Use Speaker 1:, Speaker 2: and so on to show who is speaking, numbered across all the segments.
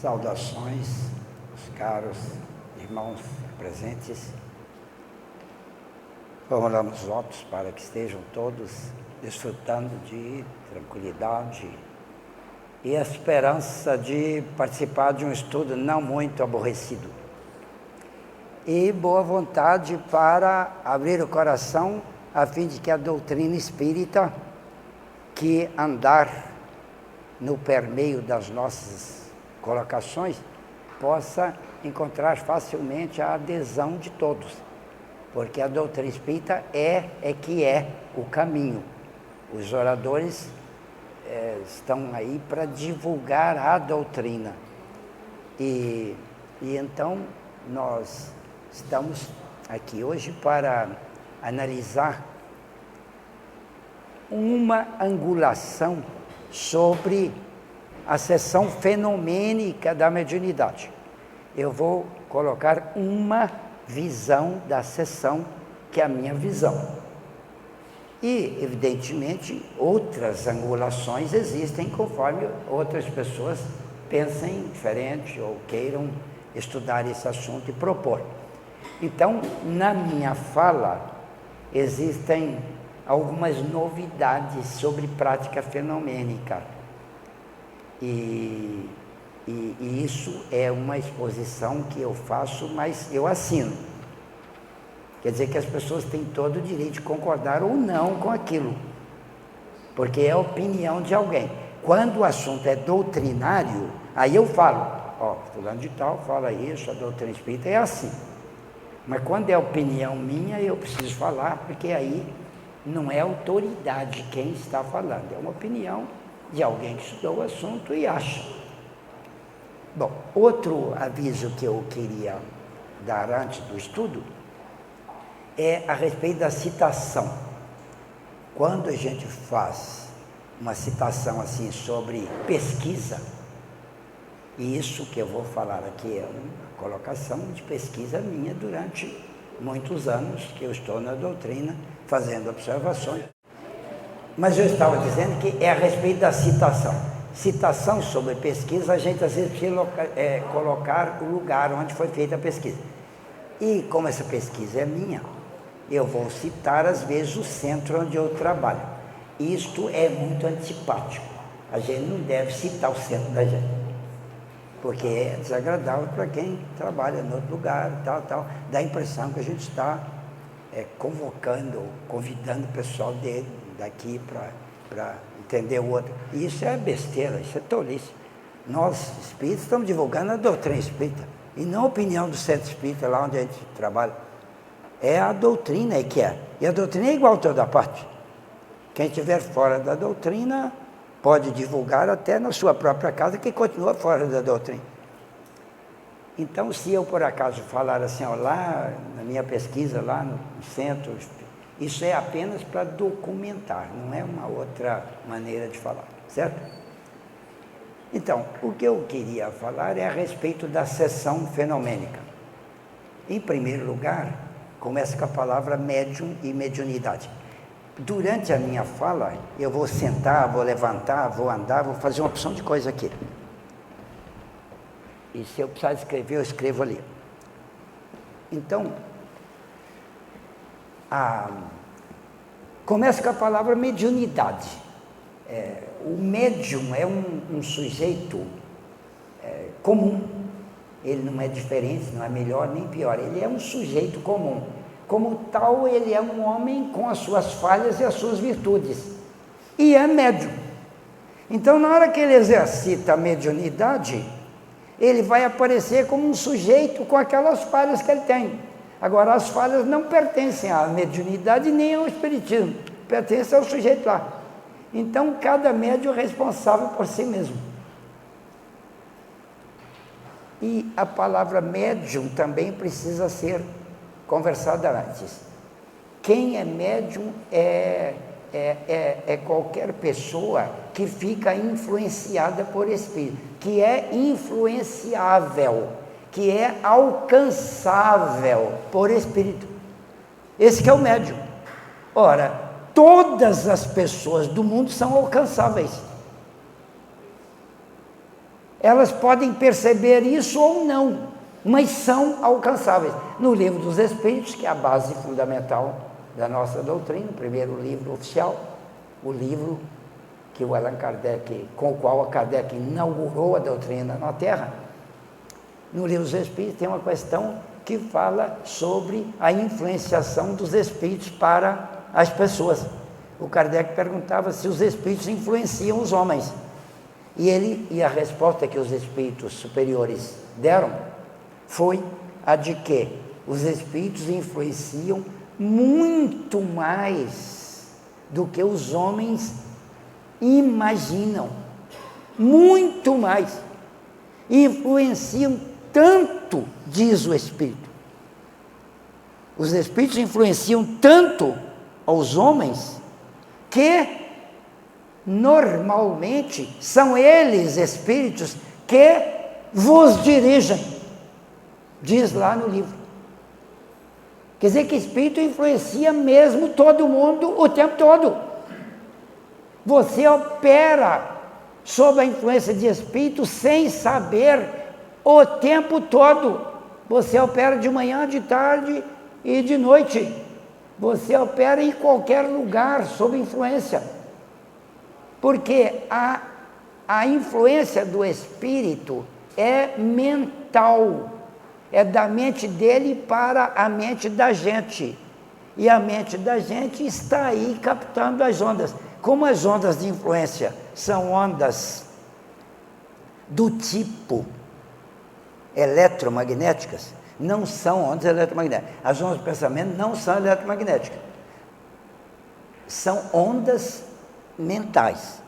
Speaker 1: Saudações, os caros irmãos presentes. Formulamos votos para que estejam todos desfrutando de tranquilidade e a esperança de participar de um estudo não muito aborrecido. E boa vontade para abrir o coração a fim de que a doutrina espírita, que andar no permeio das nossas colocações, possa encontrar facilmente a adesão de todos, porque a doutrina espírita é o caminho. Os oradores estão aí para divulgar a doutrina, e então nós estamos aqui hoje para analisar uma angulação sobre a seção fenomênica da mediunidade. Eu vou colocar uma visão da seção, que é a minha visão. E, evidentemente, outras angulações existem conforme outras pessoas pensem diferente ou queiram estudar esse assunto e propor. Então, na minha fala, existem algumas novidades sobre prática fenomênica. E isso é uma exposição que eu faço, mas eu assino. Quer dizer que as pessoas têm todo o direito de concordar ou não com aquilo, porque é a opinião de alguém. Quando o assunto é doutrinário, aí eu falo, fulano de tal fala isso, a doutrina espírita é assim. Mas quando é opinião minha, eu preciso falar, porque aí não é autoridade quem está falando, é uma opinião de alguém que estudou o assunto e acha. Bom, outro aviso que eu queria dar antes do estudo é a respeito da citação. Quando a gente faz uma citação assim sobre pesquisa, e isso que eu vou falar aqui é uma colocação de pesquisa minha durante muitos anos que eu estou na doutrina fazendo observações. Mas eu estava dizendo que é a respeito da citação. Citação sobre pesquisa, a gente às vezes precisa colocar o lugar onde foi feita a pesquisa. E como essa pesquisa é minha, eu vou citar às vezes o centro onde eu trabalho. Isto é muito antipático. A gente não deve citar o centro da gente, porque é desagradável para quem trabalha em outro lugar, tal. Dá a impressão que a gente está convocando, convidando o pessoal daqui para entender o outro. E isso é besteira, isso é tolice. Nós, espíritas, estamos divulgando a doutrina espírita, e não a opinião do centro espírita, lá onde a gente trabalha. É a doutrina que é. E a doutrina é igual a toda parte. Quem estiver fora da doutrina pode divulgar até na sua própria casa, que continua fora da doutrina. Então, se eu por acaso falar assim, lá na minha pesquisa, lá no centro, isso é apenas para documentar, não é uma outra maneira de falar, certo? Então, o que eu queria falar é a respeito da seção fenomênica. Em primeiro lugar, começa com a palavra médium e mediunidade. Durante a minha fala, eu vou sentar, vou levantar, vou andar, vou fazer uma opção de coisa aqui. E se eu precisar escrever, eu escrevo ali. Então, começa com a palavra mediunidade. O médium é um sujeito comum. Ele não é diferente, não é melhor nem pior. Ele é um sujeito comum. Como tal, ele é um homem com as suas falhas e as suas virtudes. E é médium. Então, na hora que ele exercita a mediunidade, ele vai aparecer como um sujeito com aquelas falhas que ele tem. Agora, as falhas não pertencem à mediunidade nem ao espiritismo, pertencem ao sujeito lá. Então, cada médium é responsável por si mesmo. E a palavra médium também precisa ser conversada antes. Quem é médium é qualquer pessoa que fica influenciada por espírito, que é influenciável, que é alcançável por espírito. Esse que é o médium. Ora, todas as pessoas do mundo são alcançáveis. elas podem perceber isso ou não, mas são alcançáveis. No Livro dos Espíritos, que é a base fundamental da nossa doutrina, o primeiro livro oficial, o livro que o Allan Kardec, com o qual Kardec inaugurou a doutrina na Terra, no Livro dos Espíritos tem uma questão que fala sobre a influenciação dos espíritos para as pessoas. O Kardec perguntava se os espíritos influenciam os homens. E a resposta que os espíritos superiores deram foi a de que os espíritos influenciam muito mais do que os homens imaginam. Muito mais. Influenciam tanto, diz o Espírito. Os Espíritos influenciam tanto aos homens que normalmente são eles, Espíritos, que vos dirigem. Diz lá no livro. Quer dizer que Espírito influencia mesmo todo mundo o tempo todo. Você opera sob a influência de Espírito sem saber o tempo todo. Você opera de manhã, de tarde e de noite. Você opera em qualquer lugar sob influência. Porque a influência do Espírito é mental. É da mente dele para a mente da gente. E a mente da gente está aí captando as ondas. Como as ondas de influência são ondas do tipo eletromagnéticas, não são ondas eletromagnéticas. As ondas de pensamento não são eletromagnéticas. São ondas mentais,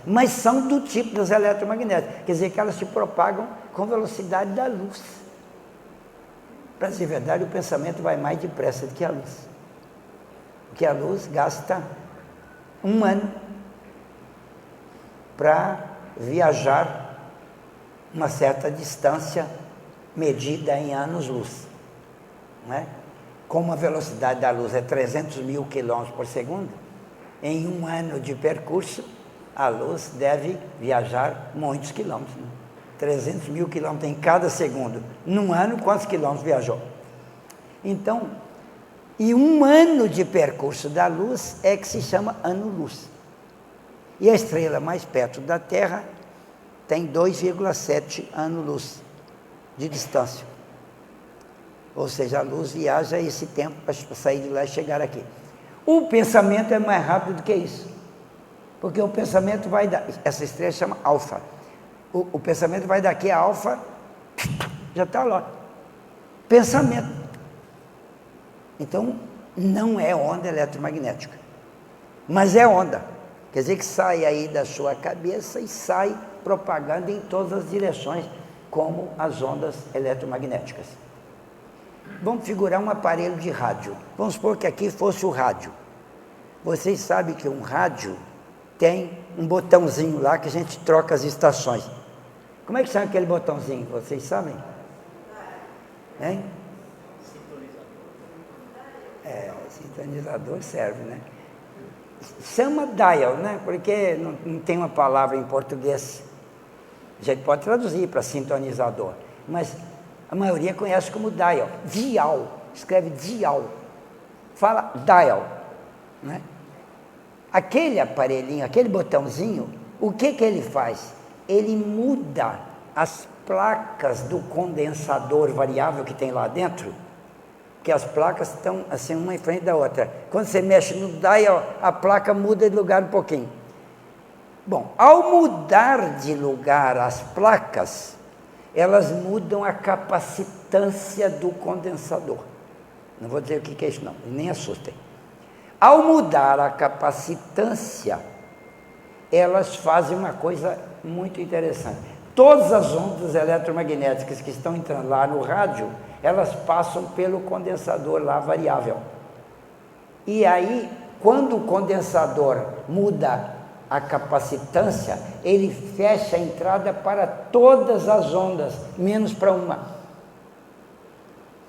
Speaker 1: mas são do tipo das eletromagnéticas. Quer dizer que elas se propagam com velocidade da luz. Para dizer a verdade, o pensamento vai mais depressa do que a luz. Porque a luz gasta 1 ano para viajar uma certa distância medida em anos-luz, não é? Como a velocidade da luz é 300 mil quilômetros por segundo, em 1 ano de percurso, a luz deve viajar muitos quilômetros, né? 300 mil quilômetros em cada segundo. Num ano, quantos quilômetros viajou? Então, e 1 ano de percurso da luz é que se chama ano-luz. E a estrela mais perto da Terra tem 2,7 anos-luz de distância. Ou seja, a luz viaja esse tempo para sair de lá e chegar aqui. O pensamento é mais rápido do que isso. Porque o pensamento vai essa estrela chama alfa. O pensamento vai daqui a alfa, já está lá. Pensamento. Então, não é onda eletromagnética. Mas é onda. Quer dizer que sai aí da sua cabeça e sai propagando em todas as direções, como as ondas eletromagnéticas. Vamos figurar um aparelho de rádio. Vamos supor que aqui fosse o rádio. Vocês sabem que um rádio tem um botãozinho lá que a gente troca as estações. Como é que chama aquele botãozinho? Vocês sabem? Hein? Sintonizador serve, né? Chama dial, né? Porque não tem uma palavra em português. A gente pode traduzir para sintonizador, mas a maioria conhece como dial. Dial, escreve dial. Fala dial, né? Aquele aparelhinho, aquele botãozinho, o que ele faz? Ele muda as placas do condensador variável que tem lá dentro, porque as placas estão assim uma em frente da outra. Quando você mexe no dial, a placa muda de lugar um pouquinho. Bom, ao mudar de lugar as placas, elas mudam a capacitância do condensador. Não vou dizer o que é isso não, nem assustem. Ao mudar a capacitância, elas fazem uma coisa muito interessante. Todas as ondas eletromagnéticas que estão entrando lá no rádio, elas passam pelo condensador lá variável. E aí, quando o condensador muda a capacitância, ele fecha a entrada para todas as ondas, menos para uma.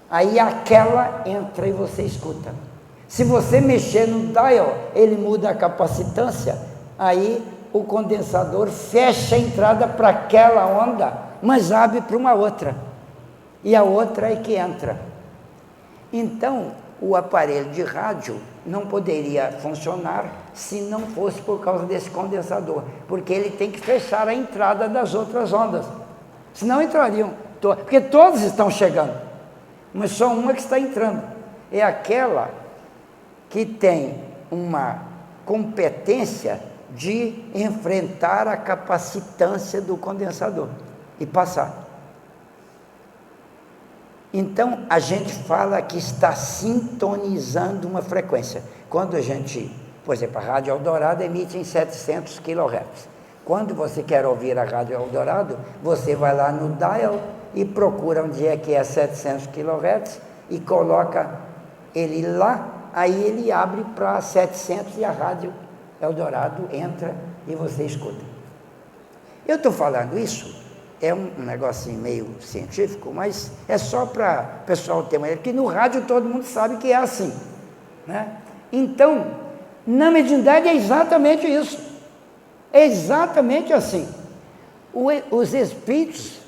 Speaker 1: Aí aquela entra e você escuta. Se você mexer no dial, ele muda a capacitância, aí o condensador fecha a entrada para aquela onda, mas abre para uma outra. E a outra é que entra. Então, o aparelho de rádio não poderia funcionar se não fosse por causa desse condensador, porque ele tem que fechar a entrada das outras ondas, senão entrariam, porque todos estão chegando, mas só uma que está entrando, é aquela que tem uma competência de enfrentar a capacitância do condensador e passar. Então, a gente fala que está sintonizando uma frequência. Quando a gente, por exemplo, a Rádio Eldorado emite em 700 kHz. Quando você quer ouvir a Rádio Eldorado, você vai lá no dial e procura onde é que é 700 kHz e coloca ele lá, aí ele abre para 700 e a Rádio Eldorado entra e você escuta. Eu estou falando isso, é um negocinho meio científico, mas é só para o pessoal ter uma ideia, porque no rádio todo mundo sabe que é assim, né? Então, na mediunidade é exatamente isso, é exatamente assim. Os espíritos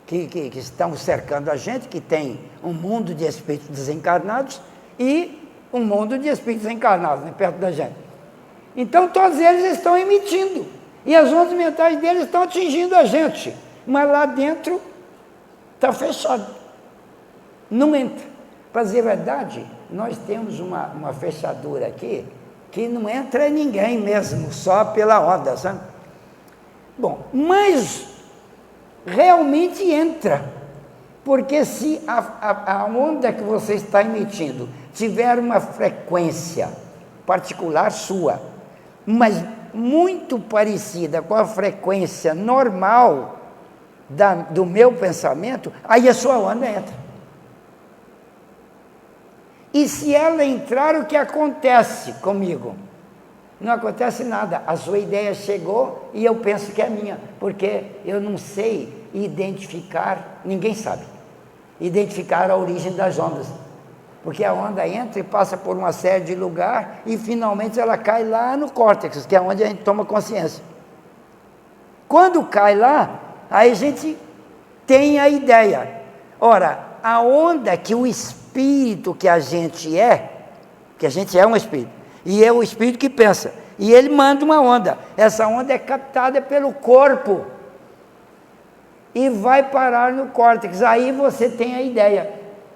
Speaker 1: que estão cercando a gente, que tem um mundo de espíritos desencarnados e um mundo de espíritos encarnados, né, perto da gente. Então, todos eles estão emitindo, e as ondas mentais deles estão atingindo a gente, mas lá dentro está fechado, não entra. Para dizer a verdade, nós temos uma fechadura aqui, que não entra ninguém mesmo, só pela onda, sabe? Bom, mas realmente entra, porque se a onda que você está emitindo tiver uma frequência particular sua, mas muito parecida com a frequência normal do meu pensamento, aí a sua onda entra. E se ela entrar, o que acontece comigo? Não acontece nada, a sua ideia chegou e eu penso que é minha, porque eu não sei identificar, ninguém sabe, identificar a origem das ondas, porque a onda entra e passa por uma série de lugares e finalmente ela cai lá no córtex, que é onde a gente toma consciência. Quando cai lá, aí a gente tem a ideia. Ora, a onda que o espírito que a gente é um espírito, e é o espírito que pensa, e ele manda uma onda, essa onda é captada pelo corpo, e vai parar no córtex, aí você tem a ideia,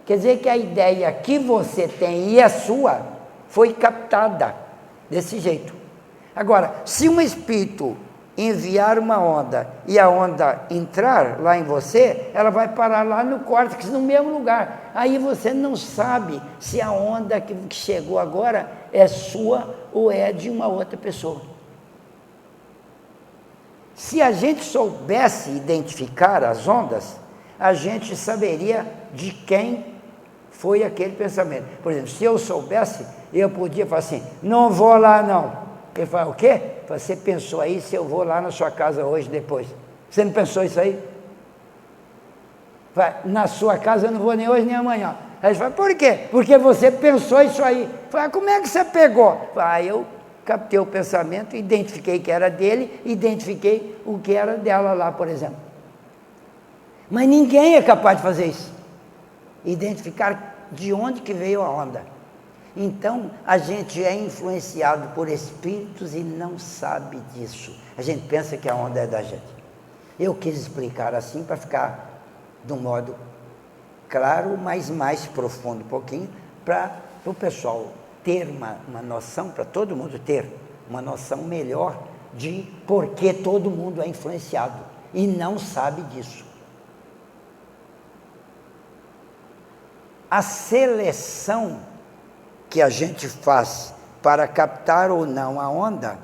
Speaker 1: quer dizer que a ideia que você tem e é sua, foi captada desse jeito. Agora, se um espírito enviar uma onda e a onda entrar lá em você, ela vai parar lá no córtex, no mesmo lugar. Aí você não sabe se a onda que chegou agora é sua ou é de uma outra pessoa. Se a gente soubesse identificar as ondas, a gente saberia de quem foi aquele pensamento. Por exemplo, se eu soubesse, eu podia falar assim, não vou lá não. Ele fala, o quê? Você pensou aí se eu vou lá na sua casa hoje, depois? Você não pensou isso aí? Fala, na sua casa eu não vou nem hoje nem amanhã. Aí ele fala, por quê? Porque você pensou isso aí. Fala, como é que você pegou? Fala, eu captei o pensamento, identifiquei que era dele, identifiquei o que era dela lá, por exemplo. Mas ninguém é capaz de fazer isso. Identificar de onde que veio a onda. Então, a gente é influenciado por espíritos e não sabe disso. A gente pensa que a onda é da gente. Eu quis explicar assim para ficar de um modo claro, mas mais profundo um pouquinho, para o pessoal ter uma noção, para todo mundo ter uma noção melhor de por que todo mundo é influenciado e não sabe disso. A seleção que a gente faz para captar ou não a onda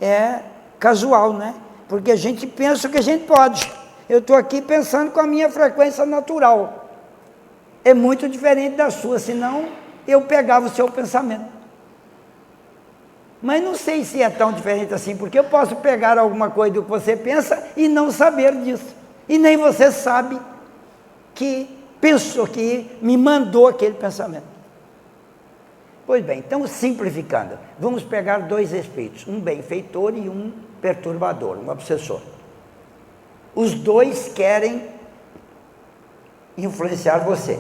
Speaker 1: é casual, né? Porque a gente pensa que a gente pode. Eu estou aqui pensando com a minha frequência natural. É muito diferente da sua, senão eu pegava o seu pensamento. Mas não sei se é tão diferente assim, porque eu posso pegar alguma coisa do que você pensa e não saber disso. E nem você sabe que pensou, que me mandou aquele pensamento. Pois bem, então simplificando, vamos pegar dois espíritos, um benfeitor e um perturbador, um obsessor. Os dois querem influenciar você.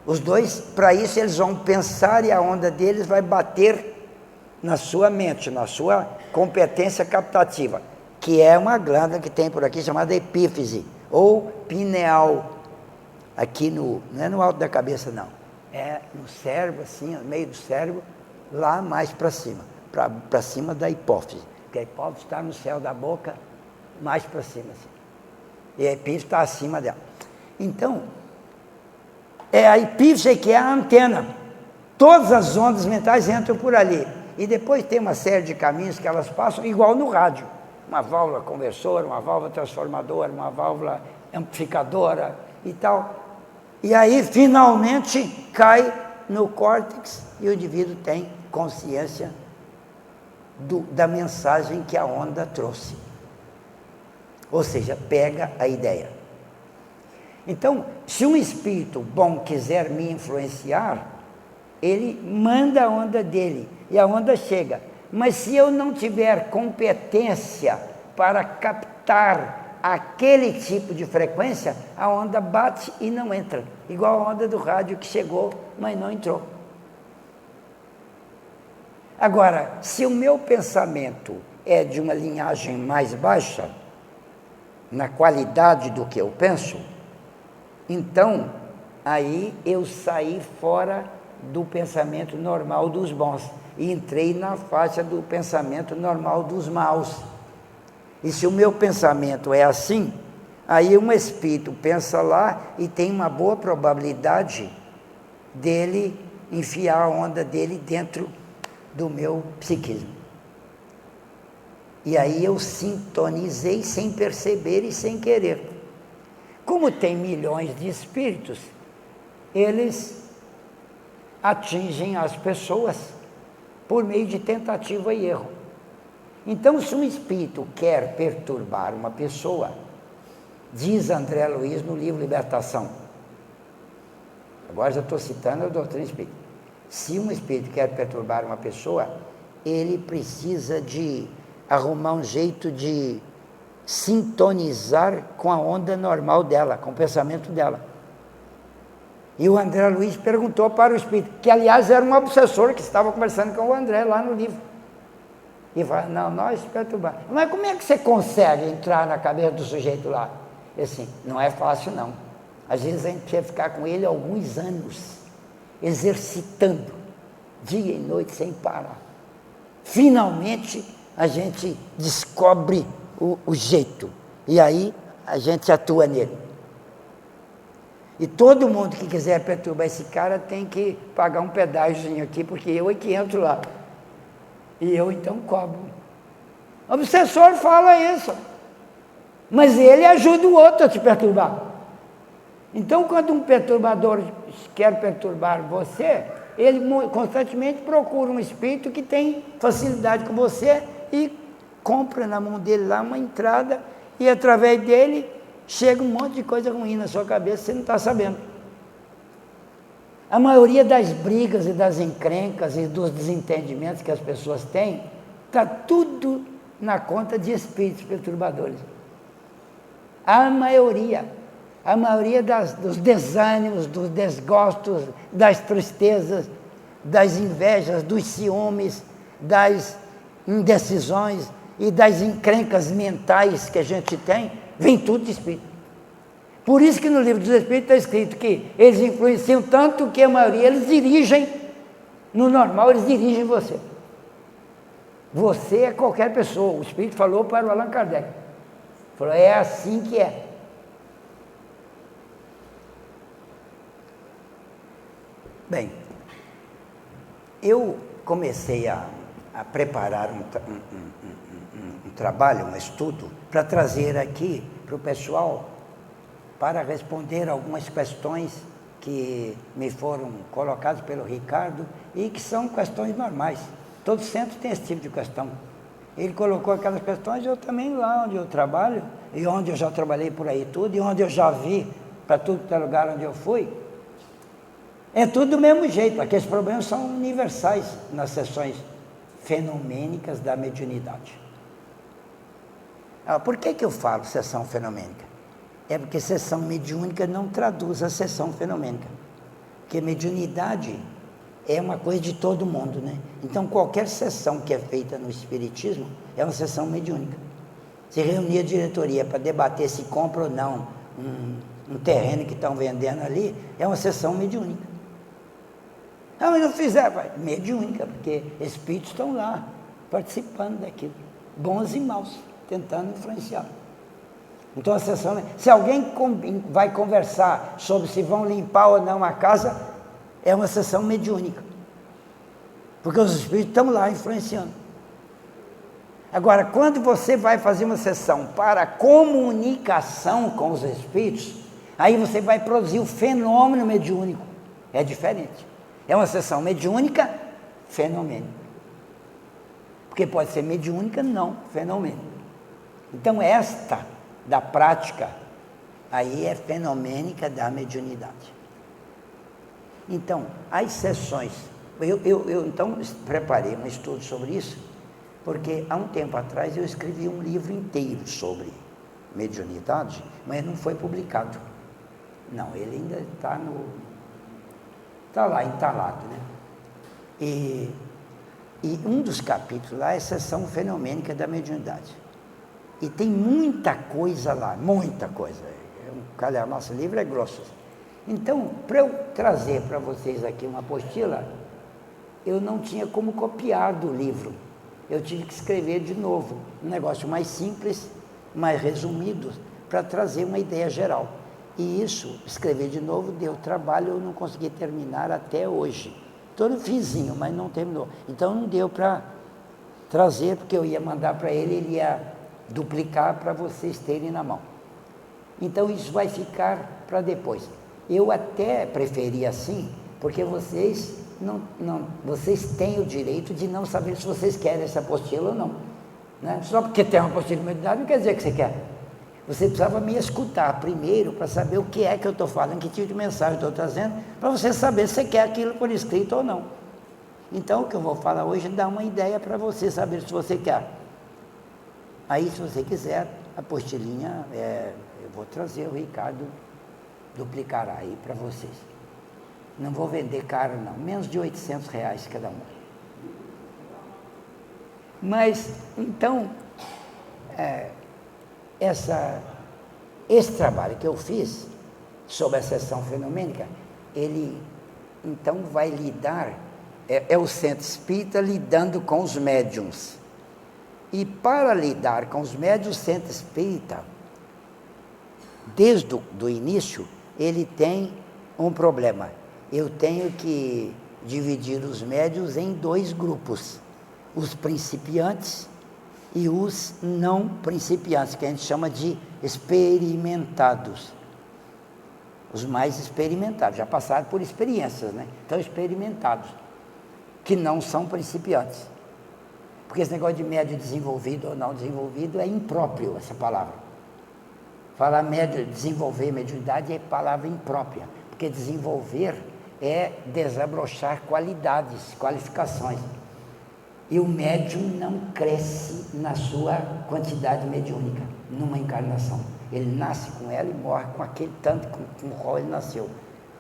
Speaker 1: Os dois, para isso, eles vão pensar e a onda deles vai bater na sua mente, na sua competência captativa, que é uma glândula que tem por aqui chamada epífise, ou pineal. Aqui não é no alto da cabeça, não. É no cérebro, assim, no meio do cérebro, lá mais para cima. Para cima da hipófise. Porque a hipófise está no céu da boca, mais para cima, assim. E a epífise está acima dela. Então, é a epífise que é a antena. Todas as ondas mentais entram por ali. E depois tem uma série de caminhos que elas passam, igual no rádio. Uma válvula conversora, uma válvula transformadora, uma válvula amplificadora e tal. E aí, finalmente, cai no córtex e o indivíduo tem consciência da mensagem que a onda trouxe. Ou seja, pega a ideia. Então, se um espírito bom quiser me influenciar, ele manda a onda dele e a onda chega. Mas se eu não tiver competência para captar aquele tipo de frequência, a onda bate e não entra. Igual a onda do rádio que chegou, mas não entrou. Agora, se o meu pensamento é de uma linhagem mais baixa, na qualidade do que eu penso, então, aí eu saí fora do pensamento normal dos bons e entrei na faixa do pensamento normal dos maus. E se o meu pensamento é assim, aí um espírito pensa lá e tem uma boa probabilidade dele enfiar a onda dele dentro do meu psiquismo. E aí eu sintonizei sem perceber e sem querer. Como tem milhões de espíritos, eles atingem as pessoas por meio de tentativa e erro. Então, se um espírito quer perturbar uma pessoa, diz André Luiz no livro Libertação, agora já estou citando a doutrina espírita, se um espírito quer perturbar uma pessoa, ele precisa de arrumar um jeito de sintonizar com a onda normal dela, com o pensamento dela. E o André Luiz perguntou para o espírito, que aliás era um obsessor que estava conversando com o André lá no livro. E falou, não, nós perturbamos. Mas como é que você consegue entrar na cabeça do sujeito lá? E assim, não é fácil não. Às vezes a gente precisa ficar com ele alguns anos, exercitando, dia e noite sem parar. Finalmente a gente descobre o jeito, e aí a gente atua nele. E todo mundo que quiser perturbar esse cara tem que pagar um pedágio aqui, porque eu é que entro lá. E eu então cobro. O obsessor fala isso, mas ele ajuda o outro a te perturbar. Então, quando um perturbador quer perturbar você, ele constantemente procura um espírito que tem facilidade com você e compra na mão dele lá uma entrada e através dele chega um monte de coisa ruim na sua cabeça, você não está sabendo. A maioria das brigas e das encrencas e dos desentendimentos que as pessoas têm, está tudo na conta de espíritos perturbadores. A maioria dos desânimos, dos desgostos, das tristezas, das invejas, dos ciúmes, das indecisões e das encrencas mentais que a gente tem, vem tudo de espírito. Por isso que no livro dos Espíritos está escrito que eles influenciam tanto que a maioria, eles dirigem, no normal, eles dirigem você. Você é qualquer pessoa. O Espírito falou para o Allan Kardec. Falou, é assim que é. Bem, eu comecei a preparar um trabalho, um estudo, para trazer aqui para o pessoal, para responder algumas questões que me foram colocadas pelo Ricardo e que são questões normais. Todo centro tem esse tipo de questão. Ele colocou aquelas questões, eu também lá onde eu trabalho, e onde eu já trabalhei por aí tudo, e onde eu já vi, para tudo que é lugar onde eu fui, é tudo do mesmo jeito. Aqueles problemas são universais nas sessões fenomênicas da mediunidade. Por que eu falo sessão fenomênica? É porque sessão mediúnica não traduz a sessão fenomênica. Porque mediunidade é uma coisa de todo mundo, né? Então, qualquer sessão que é feita no Espiritismo é uma sessão mediúnica. Se reunir a diretoria para debater se compra ou não um terreno que estão vendendo ali, é uma sessão mediúnica. Ah, mas não fizeram, mediúnica, porque espíritos estão lá, participando daquilo, bons e maus, tentando influenciar. Então a sessão, se alguém vai conversar sobre se vão limpar ou não a casa, é uma sessão mediúnica, porque os espíritos estão lá influenciando. Agora, quando você vai fazer uma sessão para comunicação com os espíritos, aí você vai produzir o fenômeno mediúnico, é diferente. É uma sessão mediúnica fenomênica, porque pode ser mediúnica, não fenomênica. Então esta da prática aí é fenomênica da mediunidade. Então, as sessões, eu então preparei um estudo sobre isso, porque há um tempo atrás eu escrevi um livro inteiro sobre mediunidade, mas não foi publicado. Não, ele ainda está lá entalado, né? E um dos capítulos lá é a sessão fenomênica da mediunidade. E tem muita coisa lá, muita coisa. Nosso livro é grosso. Então, para eu trazer para vocês aqui uma apostila, eu não tinha como copiar do livro. Eu tive que escrever de novo, um negócio mais simples, mais resumido, para trazer uma ideia geral. E isso, escrever de novo, deu trabalho, eu não consegui terminar até hoje. Estou no finzinho, mas não terminou. Então não deu para trazer, porque eu ia mandar para ele ia duplicar para vocês terem na mão. Então isso vai ficar para depois. Eu até preferi assim, porque vocês vocês têm o direito de não saber se vocês querem essa apostila ou não. Né? Só porque tem uma apostila de mediunidade não quer dizer que você quer. Você precisava me escutar primeiro para saber o que é que eu estou falando, que tipo de mensagem eu estou trazendo, para você saber se você quer aquilo por escrito ou não. Então, o que eu vou falar hoje dá uma ideia para você saber se você quer. Aí, se você quiser, a apostilinha, eu vou trazer, o Ricardo duplicará aí para vocês. Não vou vender caro não, menos de R$800 cada um. Mas, então, esse trabalho que eu fiz sobre a sessão fenomênica, ele então vai lidar, é o Centro Espírita lidando com os médiuns. E para lidar com os médiuns, o Centro Espírita, desde o início, ele tem um problema. Eu tenho que dividir os médiuns em dois grupos, os principiantes e os não principiantes, que a gente chama de experimentados. Os mais experimentados, já passaram por experiências, né? Então, experimentados, que não são principiantes. Porque esse negócio de médio desenvolvido ou não desenvolvido é impróprio, essa palavra. Falar desenvolver mediunidade é palavra imprópria, porque desenvolver é desabrochar qualidades, qualificações. E o médium não cresce na sua quantidade mediúnica, numa encarnação. Ele nasce com ela e morre com aquele tanto com o qual ele nasceu.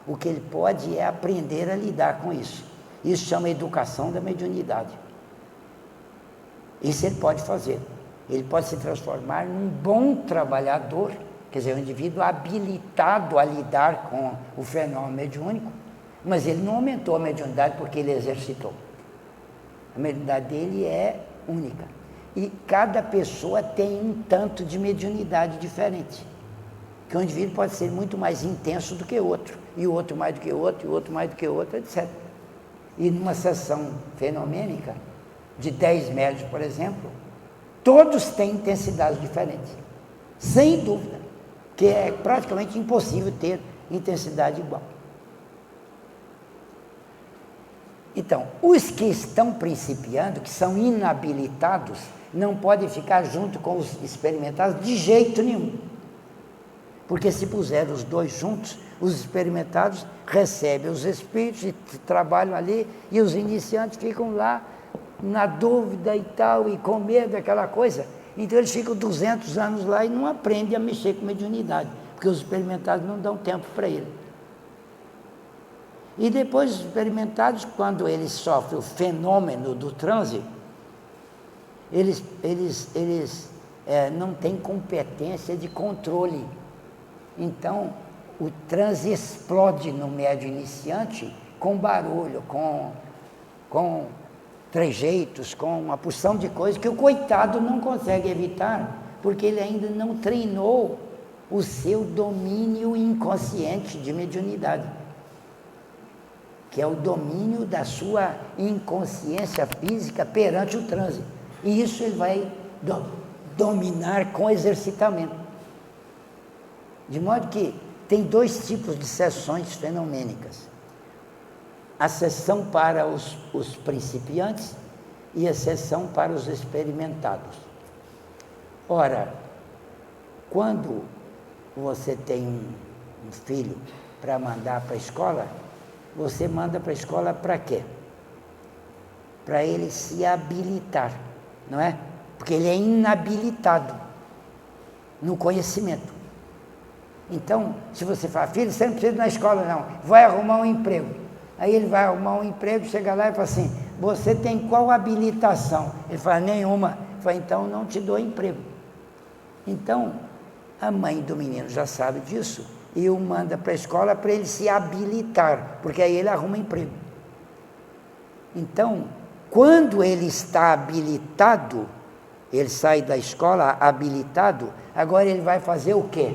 Speaker 1: O que ele pode é aprender a lidar com isso. Isso chama educação da mediunidade. Isso ele pode fazer. Ele pode se transformar num bom trabalhador, quer dizer, um indivíduo habilitado a lidar com o fenômeno mediúnico, mas ele não aumentou a mediunidade porque ele exercitou. A mediunidade dele é única. E cada pessoa tem um tanto de mediunidade diferente. Que um indivíduo pode ser muito mais intenso do que outro, e o outro mais do que o outro, e o outro mais do que o outro, etc. E numa sessão fenomênica, de 10 médios, por exemplo, todos têm intensidades diferentes. Sem dúvida, que é praticamente impossível ter intensidade igual. Então, os que estão principiando, que são inabilitados, não podem ficar junto com os experimentados de jeito nenhum. Porque se puser os dois juntos, os experimentados recebem os espíritos e trabalham ali, e os iniciantes ficam lá na dúvida e tal, e com medo daquela coisa. Então eles ficam 200 anos lá e não aprendem a mexer com mediunidade, porque os experimentados não dão tempo para ele. E depois os experimentados, quando eles sofrem o fenômeno do transe, eles não têm competência de controle. Então, o transe explode no médium iniciante com barulho, com trejeitos, com uma porção de coisas que o coitado não consegue evitar, porque ele ainda não treinou o seu domínio inconsciente de mediunidade, que é o domínio da sua inconsciência física perante o transe. E isso ele vai dominar com exercitamento. De modo que tem 2 tipos de sessões fenomênicas. A sessão para os principiantes e a sessão para os experimentados. Ora, quando você tem um filho para mandar para a escola, você manda para a escola para quê? Para ele se habilitar, não é? Porque ele é inabilitado no conhecimento. Então, se você fala, filho, você não precisa ir na escola não, vai arrumar um emprego. Aí ele vai arrumar um emprego, chega lá e fala assim, você tem qual habilitação? Ele fala, nenhuma. Ele fala, então não te dou emprego. Então, a mãe do menino já sabe disso e o manda para a escola para ele se habilitar, porque aí ele arruma emprego. Então, quando ele está habilitado, ele sai da escola habilitado, agora ele vai fazer o quê?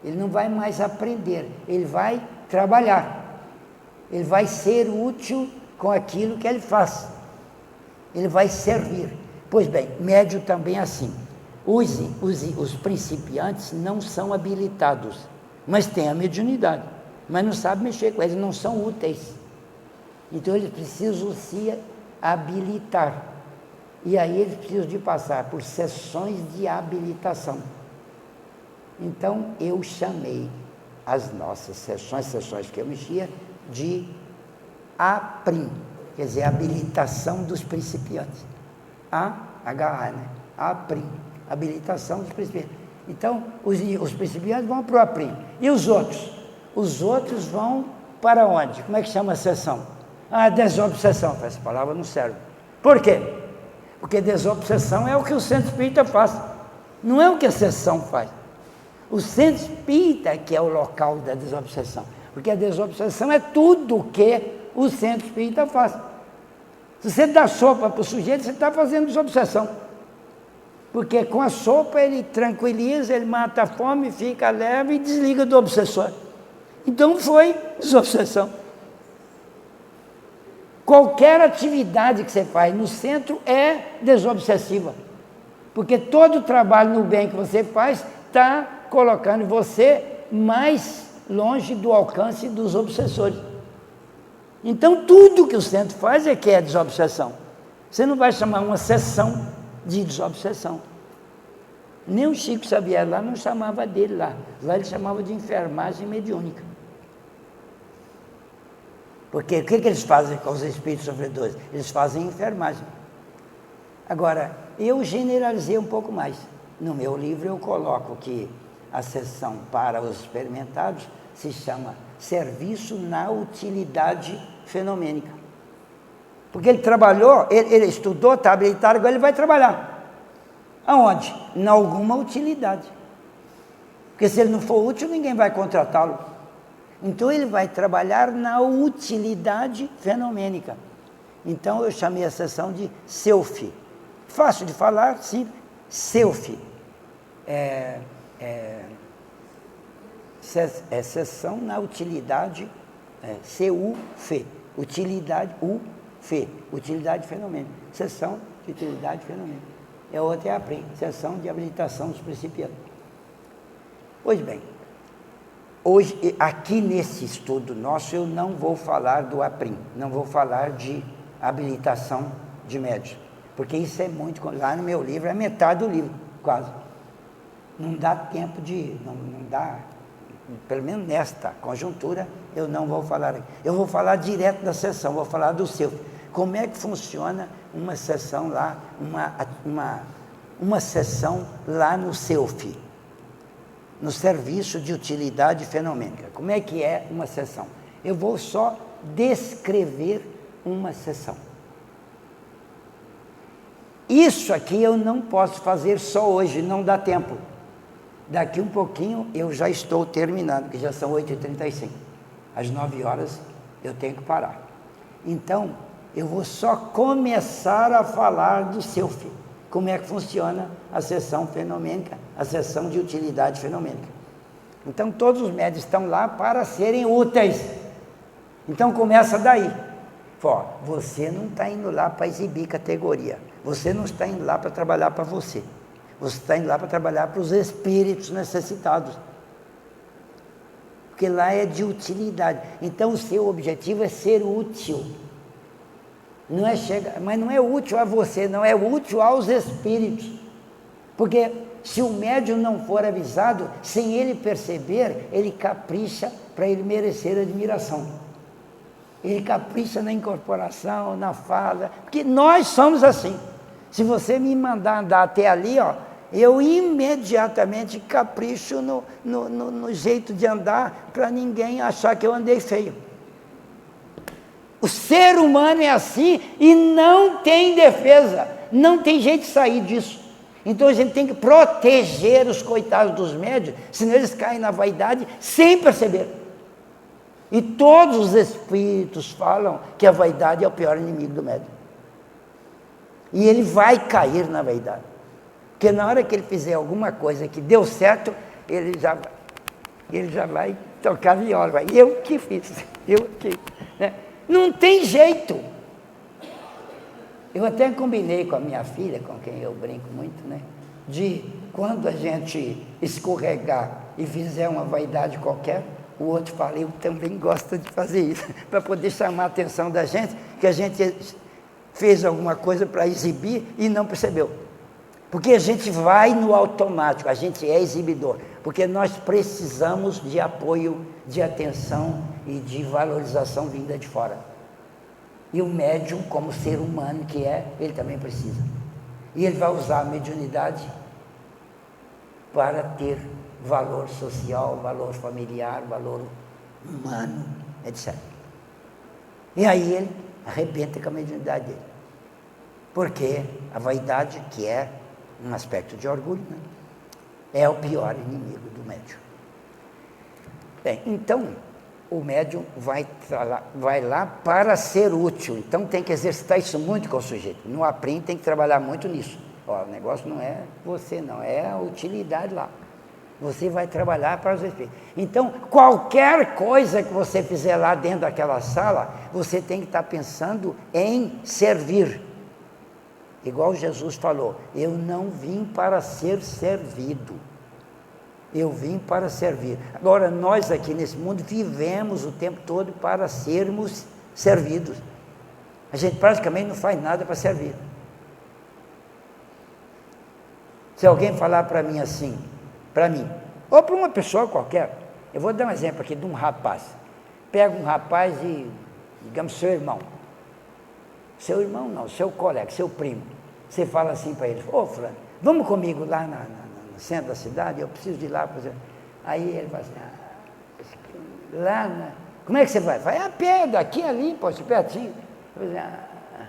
Speaker 1: Ele não vai mais aprender, ele vai trabalhar. Ele vai ser útil com aquilo que ele faz. Ele vai servir. Pois bem, médium também é assim. Os principiantes não são habilitados, mas têm a mediunidade, mas não sabem mexer com eles, não são úteis. Então eles precisam se habilitar. E aí eles precisam de passar por sessões de habilitação. Então eu chamei as nossas sessões que eu mexia, de APRIM, quer dizer, habilitação dos principiantes. A-H-A, né? APRIM, habilitação dos principiantes. Então, os principiantes vão para o APRIM. E os outros? Os outros vão para onde? Como é que chama a sessão? Desobsessão. Essa palavra não serve. Por quê? Porque desobsessão é o que o centro espírita faz. Não é o que a sessão faz. O centro espírita que é o local da desobsessão. Porque a desobsessão é tudo que o centro espírita faz. Se você dá sopa para o sujeito, você está fazendo desobsessão. Porque com a sopa ele tranquiliza, ele mata a fome, fica leve e desliga do obsessor. Então foi desobsessão. Qualquer atividade que você faz no centro é desobsessiva. Porque todo o trabalho no bem que você faz está colocando você mais longe do alcance dos obsessores. Então, tudo que o centro faz é que é desobsessão. Você não vai chamar uma sessão de desobsessão. Nem o Chico Xavier lá não chamava dele lá. Lá ele chamava de enfermagem mediúnica. Porque o que eles fazem com os espíritos sofredores? Eles fazem enfermagem. Agora, eu generalizei um pouco mais. No meu livro eu coloco que a sessão para os experimentados se chama Serviço na Utilidade Fenomênica. Porque ele trabalhou, ele estudou, está habilitado, agora ele vai trabalhar. Aonde? Em alguma utilidade. Porque se ele não for útil, ninguém vai contratá-lo. Então ele vai trabalhar na utilidade fenomênica. Então eu chamei a sessão de SEUF. Fácil de falar, simples. SEUF. Sessão na utilidade, CUF, utilidade, UF, utilidade fenomênica, sessão de utilidade fenomênica. A outra é a APRIM, sessão de habilitação dos principiantes. Pois bem, hoje, aqui nesse estudo nosso, eu não vou falar do APRIM, não vou falar de habilitação de médios, porque isso é muito, lá no meu livro, é metade do livro, quase. Não dá tempo de, não dá, pelo menos nesta conjuntura, eu não vou falar aqui. Eu vou falar direto da sessão, vou falar do seu. Como é que funciona uma sessão lá, uma sessão lá no SEUF, no Serviço de Utilidade Fenomênica. Como é que é uma sessão? Eu vou só descrever uma sessão. Isso aqui eu não posso fazer só hoje, não dá tempo. Daqui um pouquinho eu já estou terminando, que já são 8h35. Às 9 horas eu tenho que parar. Então, eu vou só começar a falar do SEUF. Como é que funciona a sessão fenomênica, a sessão de utilidade fenomênica. Então, todos os médios estão lá para serem úteis. Então, começa daí. Ó, você não está indo lá para exibir categoria. Você não está indo lá para trabalhar para você. Você está indo lá para trabalhar para os espíritos necessitados. Porque lá é de utilidade. Então, o seu objetivo é ser útil. Não é chegar, mas não é útil a você, não é útil aos espíritos. Porque se o médium não for avisado, sem ele perceber, ele capricha para ele merecer admiração. Ele capricha na incorporação, na fala, porque nós somos assim. Se você me mandar andar até ali, ó, eu imediatamente capricho no jeito de andar, para ninguém achar que eu andei feio. O ser humano é assim e não tem defesa, não tem jeito de sair disso. Então a gente tem que proteger os coitados dos médios, senão eles caem na vaidade sem perceber. E todos os espíritos falam que a vaidade é o pior inimigo do médium. E ele vai cair na vaidade. Porque na hora que ele fizer alguma coisa que deu certo, ele já vai tocar viola. Vai. Eu que fiz, eu que... Né? Não tem jeito. Eu até combinei com a minha filha, com quem eu brinco muito, né? De quando a gente escorregar e fizer uma vaidade qualquer, o outro fala, eu também gosto de fazer isso, para poder chamar a atenção da gente, que a gente fez alguma coisa para exibir e não percebeu. Porque a gente vai no automático, a gente é exibidor, porque nós precisamos de apoio, de atenção e de valorização vinda de fora. E o médium, como ser humano que é, ele também precisa. E ele vai usar a mediunidade para ter valor social, valor familiar, valor humano, etc. E aí ele arrebenta com a mediunidade dele. Porque a vaidade, que é um aspecto de orgulho, né, é o pior inimigo do médium. Bem, então, o médium vai lá para ser útil. Então, tem que exercitar isso muito com o sujeito. No APRIM tem que trabalhar muito nisso. Ó, o negócio não é você, não, é a utilidade lá. Você vai trabalhar para os espíritos. Então, qualquer coisa que você fizer lá dentro daquela sala, você tem que estar pensando em servir. Igual Jesus falou, eu não vim para ser servido, eu vim para servir. Agora, nós aqui nesse mundo vivemos o tempo todo para sermos servidos. A gente praticamente não faz nada para servir. Se alguém falar para mim assim, para mim, ou para uma pessoa qualquer, eu vou dar um exemplo aqui de um rapaz. Pega um rapaz e, digamos, seu irmão não, seu colega, seu primo. Você fala assim para ele, ô fulano, vamos comigo lá no centro da cidade, eu preciso de ir lá. Aí ele fala assim, como é que você vai? Vai a pé, daqui ali, pode ser pertinho. Eu falo assim,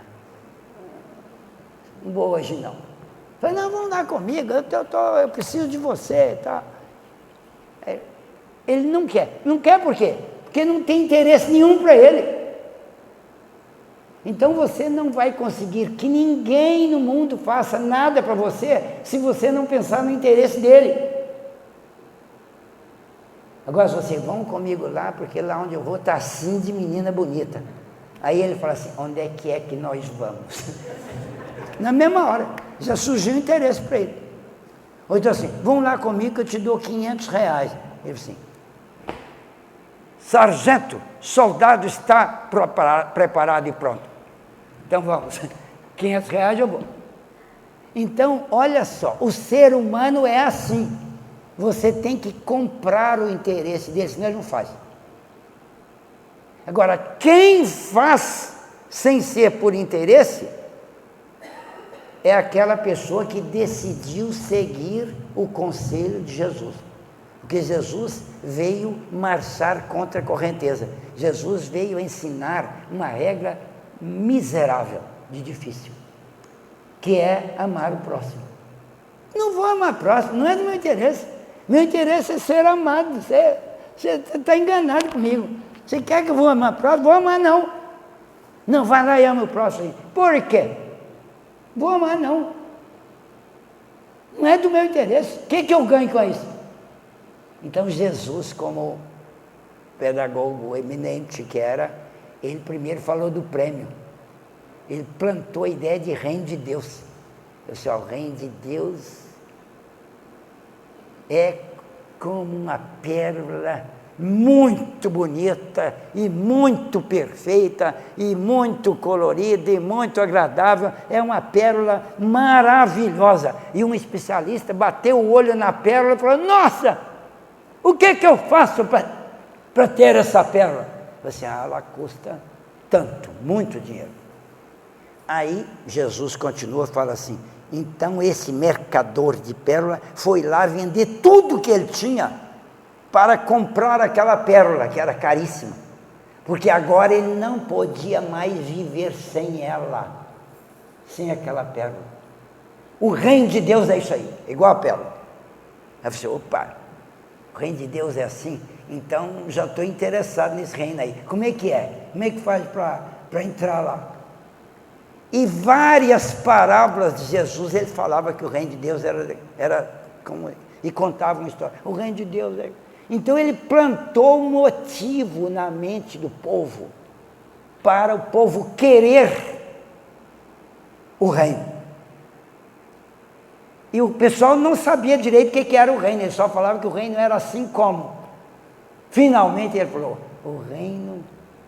Speaker 1: não vou hoje não. Eu falei, não, vamos lá comigo, eu preciso de você. Tá. Ele não quer. Não quer por quê? Porque não tem interesse nenhum para ele. Então você não vai conseguir que ninguém no mundo faça nada para você se você não pensar no interesse dele. Agora, se você, vamos comigo lá, porque lá onde eu vou está assim de menina bonita. Aí ele fala assim, onde é que nós vamos? Na mesma hora, já surgiu interesse para ele. Ou então assim, vamos lá comigo que eu te dou R$500. Ele assim, sargento, soldado está preparado e pronto. Então vamos, R$500 eu vou. Então, olha só, o ser humano é assim. Você tem que comprar o interesse dele, senão ele não faz. Agora, quem faz sem ser por interesse, é aquela pessoa que decidiu seguir o conselho de Jesus. Porque Jesus veio marchar contra a correnteza. Jesus veio ensinar uma regra miserável, de difícil, que é amar o próximo. Não vou amar o próximo, não é do meu interesse. Meu interesse é ser amado. Você está enganado comigo. Você quer que eu vou amar o próximo? Vou amar não. Não, vai lá e ama o próximo. Por quê? Vou amar não. Não é do meu interesse. O que eu ganho com isso? Então Jesus, como pedagogo eminente que era, ele primeiro falou do prêmio. Ele plantou a ideia de reino de Deus. Eu disse, o reino de Deus é como uma pérola muito bonita e muito perfeita e muito colorida e muito agradável. É uma pérola maravilhosa. E um especialista bateu o olho na pérola e falou, nossa, o que eu faço para ter essa pérola? Eu disse, ela custa tanto, muito dinheiro. Aí Jesus continua e fala assim, então esse mercador de pérola foi lá vender tudo que ele tinha para comprar aquela pérola, que era caríssima, porque agora ele não podia mais viver sem ela, sem aquela pérola. O reino de Deus é isso aí, igual a pérola. Aí você, opa, o reino de Deus é assim, então já estou interessado nesse reino aí. Como é que é? Como é que faz para entrar lá? E várias parábolas de Jesus, ele falava que o reino de Deus era como, e contava uma história. O reino de Deus é... Então ele plantou um motivo na mente do povo, para o povo querer o reino. E o pessoal não sabia direito o que era o reino, ele só falava que o reino era assim como. Finalmente ele falou, o reino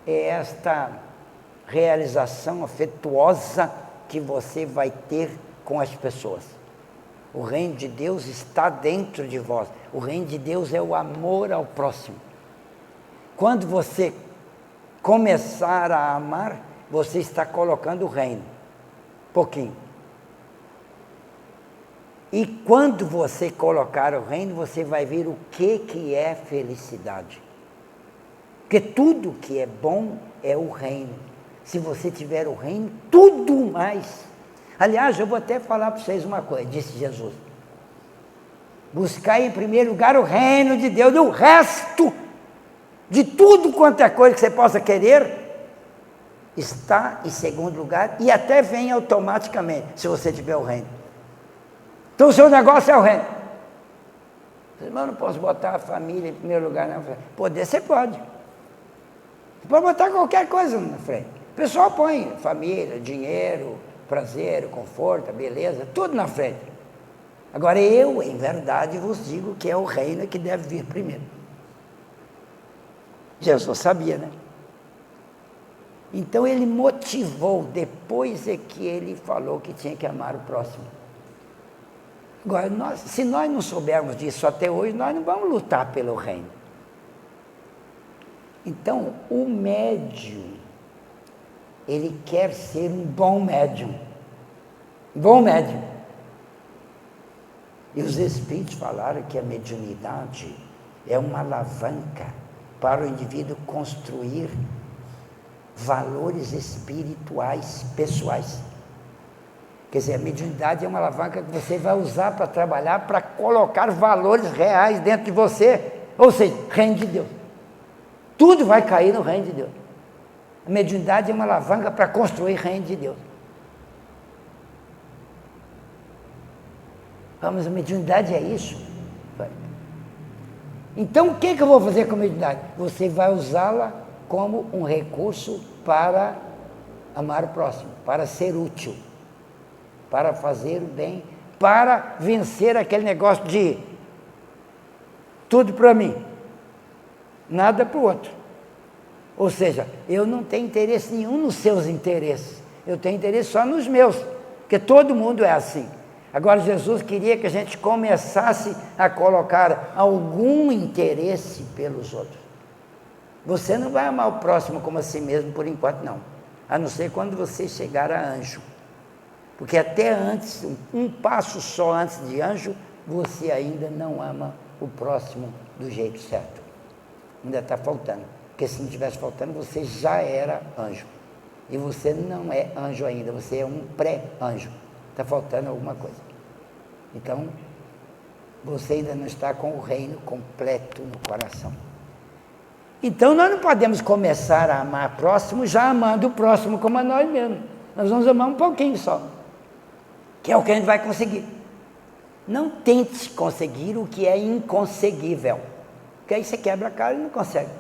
Speaker 1: é esta realização afetuosa que você vai ter com as pessoas. O reino de Deus está dentro de vós. O reino de Deus é o amor ao próximo. Quando você começar a amar, você está colocando o reino. Pouquinho. E quando você colocar o reino, você vai ver o que é felicidade. Porque tudo que é bom é o reino. Se você tiver o reino, tudo mais. Aliás, eu vou até falar para vocês uma coisa, disse Jesus. Buscai em primeiro lugar o reino de Deus, e o resto de tudo quanto é coisa que você possa querer, está em segundo lugar, e até vem automaticamente, se você tiver o reino. Então o seu negócio é o reino. Mas eu não posso botar a família em primeiro lugar, não. Poder, você pode. Você pode botar qualquer coisa na frente. O pessoal põe família, dinheiro, prazer, conforto, beleza, tudo na frente. Agora eu, em verdade, vos digo que é o reino que deve vir primeiro. Jesus sabia, né? Então ele motivou, depois é que ele falou que tinha que amar o próximo. Agora, se nós não soubermos disso até hoje, nós não vamos lutar pelo reino. Então, o médium, ele quer ser um bom médium. Bom médium. E os espíritos falaram que a mediunidade é uma alavanca para o indivíduo construir valores espirituais pessoais. Quer dizer, a mediunidade é uma alavanca que você vai usar para trabalhar, para colocar valores reais dentro de você. Ou seja, reino de Deus. Tudo vai cair no reino de Deus. A mediunidade é uma alavanca para construir reino de Deus. Vamos, a mediunidade é isso. Então, o que eu vou fazer com a mediunidade? Você vai usá-la como um recurso para amar o próximo, para ser útil, para fazer o bem, para vencer aquele negócio de tudo para mim, nada para o outro. Ou seja, eu não tenho interesse nenhum nos seus interesses, eu tenho interesse só nos meus, porque todo mundo é assim. Agora Jesus queria que a gente começasse a colocar algum interesse pelos outros. Você não vai amar o próximo como a si mesmo por enquanto não, a não ser quando você chegar a anjo. Porque até antes, um passo só antes de anjo, você ainda não ama o próximo do jeito certo. Ainda está faltando. Porque se não estivesse faltando, você já era anjo. E você não é anjo ainda, você é um pré-anjo. Está faltando alguma coisa. Então, você ainda não está com o reino completo no coração. Então, nós não podemos começar a amar o próximo já amando o próximo como a nós mesmos. Nós vamos amar um pouquinho só, que é o que a gente vai conseguir. Não tente conseguir o que é inconseguível, porque aí você quebra a cara e não consegue.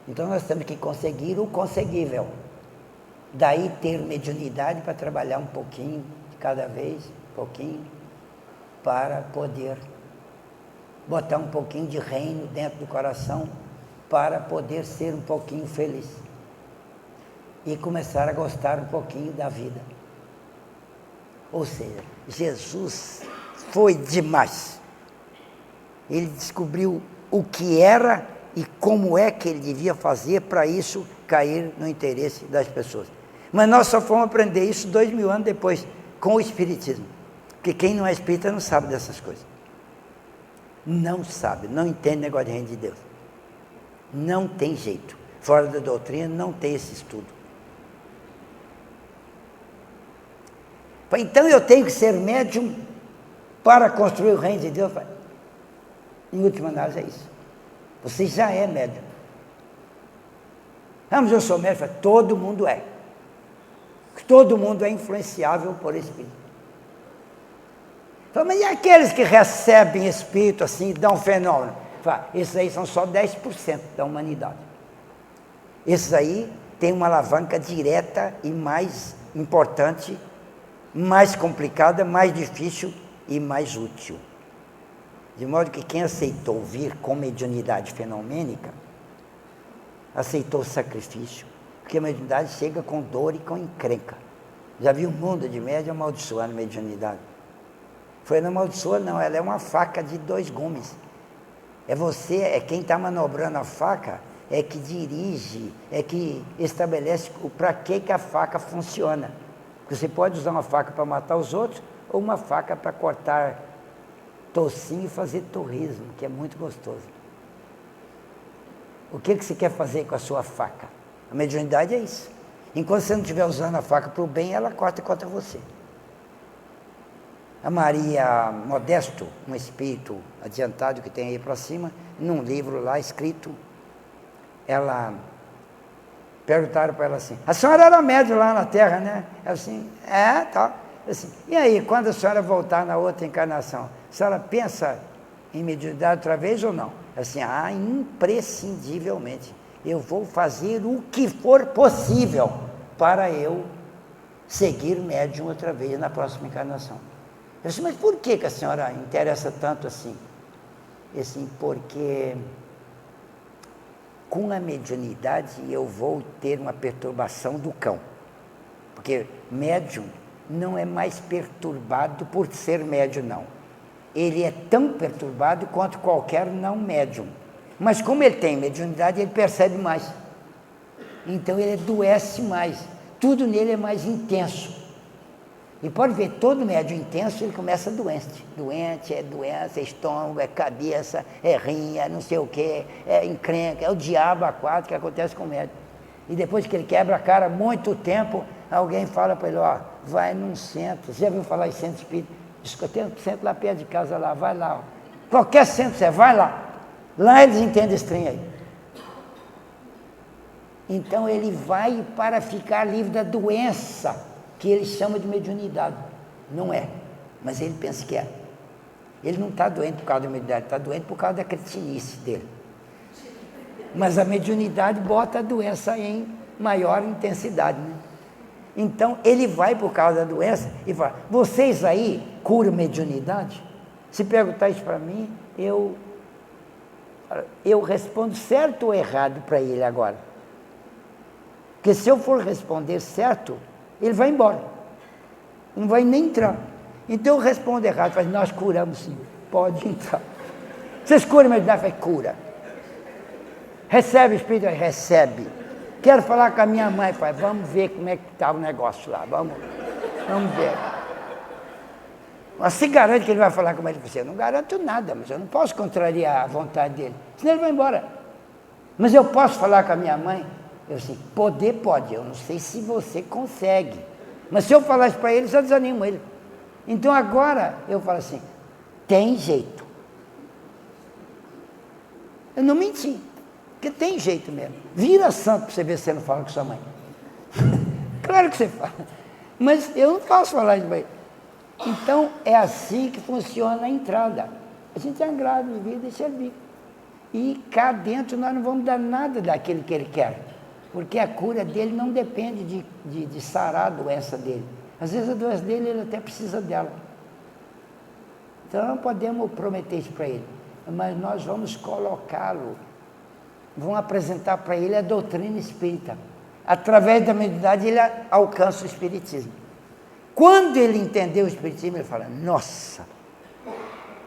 Speaker 1: Então, nós temos que conseguir o conseguível. Daí ter mediunidade para trabalhar um pouquinho de cada vez, pouquinho, para poder botar um pouquinho de reino dentro do coração, para poder ser um pouquinho feliz e começar a gostar um pouquinho da vida. Ou seja, Jesus foi demais. Ele descobriu o que era e como é que ele devia fazer para isso cair no interesse das pessoas. Mas nós só fomos aprender isso 2000 anos depois, com o Espiritismo. Porque quem não é espírita não sabe dessas coisas. Não sabe, não entende negócio de reino de Deus. Não tem jeito. Fora da doutrina não tem esse estudo. Então eu tenho que ser médium para construir o reino de Deus. Em última análise é isso. Você já é médium. Mas eu sou médium. Todo mundo é. Todo mundo é influenciável por espírito. Mas e aqueles que recebem espírito assim, dão fenômeno? Esses aí são só 10% da humanidade. Esses aí têm uma alavanca direta e mais importante, mais complicada, mais difícil e mais útil. De modo que quem aceitou vir com mediunidade fenomênica, aceitou o sacrifício, porque a mediunidade chega com dor e com encrenca. Já viu um mundo de médium amaldiçoando a mediunidade? Foi não amaldiçoa, não, ela é uma faca de 2 gumes. É você, é quem está manobrando a faca, é que dirige, é que estabelece para que a faca funciona. Porque você pode usar uma faca para matar os outros, ou uma faca para cortar tocinho e fazer torresmo, que é muito gostoso. O que você quer fazer com a sua faca? A mediunidade é isso. Enquanto você não estiver usando a faca para o bem, ela corta contra você. A Maria Modesto, um espírito adiantado que tem aí para cima, num livro lá escrito, ela perguntaram para ela assim, a senhora era médium lá na Terra, né? Ela assim, tá. Assim, e aí, quando a senhora voltar na outra encarnação, a senhora pensa em mediunidade outra vez ou não? Assim, imprescindivelmente. Eu vou fazer o que for possível para eu seguir médium outra vez na próxima encarnação. Eu disse, mas por que a senhora interessa tanto assim? Assim, porque com a mediunidade eu vou ter uma perturbação do cão. Porque médium não é mais perturbado por ser médium, não. Ele é tão perturbado quanto qualquer não médium. Mas como ele tem mediunidade, ele percebe mais. Então ele adoece mais. Tudo nele é mais intenso. E pode ver, todo médium intenso, ele começa doente. Doente, é doença, é estômago, é cabeça, é rim, é não sei o quê, é encrenca, é o diabo aquático que acontece com o médium. E depois que ele quebra a cara muito tempo, alguém fala para ele, vai num centro. Você já viu falar em centro espírita? Diz que eu tenho um centro lá perto de casa, lá, vai lá. Qualquer centro você vai lá. Lá eles entendem esse trem aí. Então ele vai para ficar livre da doença que ele chama de mediunidade. Não é, mas ele pensa que é. Ele não está doente por causa da mediunidade, está doente por causa da cretinice dele. Mas a mediunidade bota a doença em maior intensidade, né? Então ele vai por causa da doença e fala, vocês aí curam mediunidade? Se perguntar isso para mim, eu respondo certo ou errado para ele agora. Porque se eu for responder certo, ele vai embora, não vai nem entrar. Então eu respondo errado, falo, nós curamos sim, pode entrar. Vocês curam mediunidade? Cura. Recebe o espírito? Recebe. Quero falar com a minha mãe, vamos ver como é que está o negócio lá, vamos. Vamos ver. Mas se garante que ele vai falar com ele? Você, eu não garanto nada, mas eu não posso contrariar a vontade dele, senão ele vai embora. Mas eu posso falar com a minha mãe? Eu assim, poder pode, eu não sei se você consegue. Mas se eu falar isso para ele, só desanimo ele. Então agora eu falo assim, tem jeito. Eu não menti, porque tem jeito mesmo. Vira santo para você ver se você não fala com sua mãe. Claro que você fala. Mas eu não posso falar isso para ele. Então é assim que funciona a entrada. A gente agrada de vida e servir. E cá dentro nós não vamos dar nada daquilo que ele quer. Porque a cura dele não depende de sarar a doença dele. Às vezes a doença dele, ele até precisa dela. Então não podemos prometer isso para ele. Mas nós vamos colocá-lo, vamos apresentar para ele a doutrina espírita. Através da mediunidade ele alcança o espiritismo. Quando ele entendeu o espiritismo, ele fala, nossa,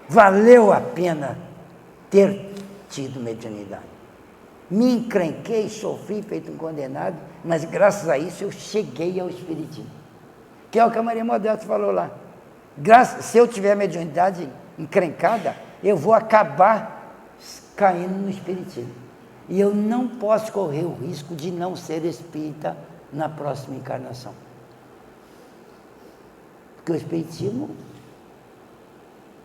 Speaker 1: valeu a pena ter tido mediunidade. Me encrenquei, sofri, feito um condenado, mas graças a isso eu cheguei ao espiritismo. Que é o que a Maria Modesto falou lá. Se eu tiver mediunidade encrencada, eu vou acabar caindo no espiritismo. E eu não posso correr o risco de não ser espírita na próxima encarnação. Porque o espiritismo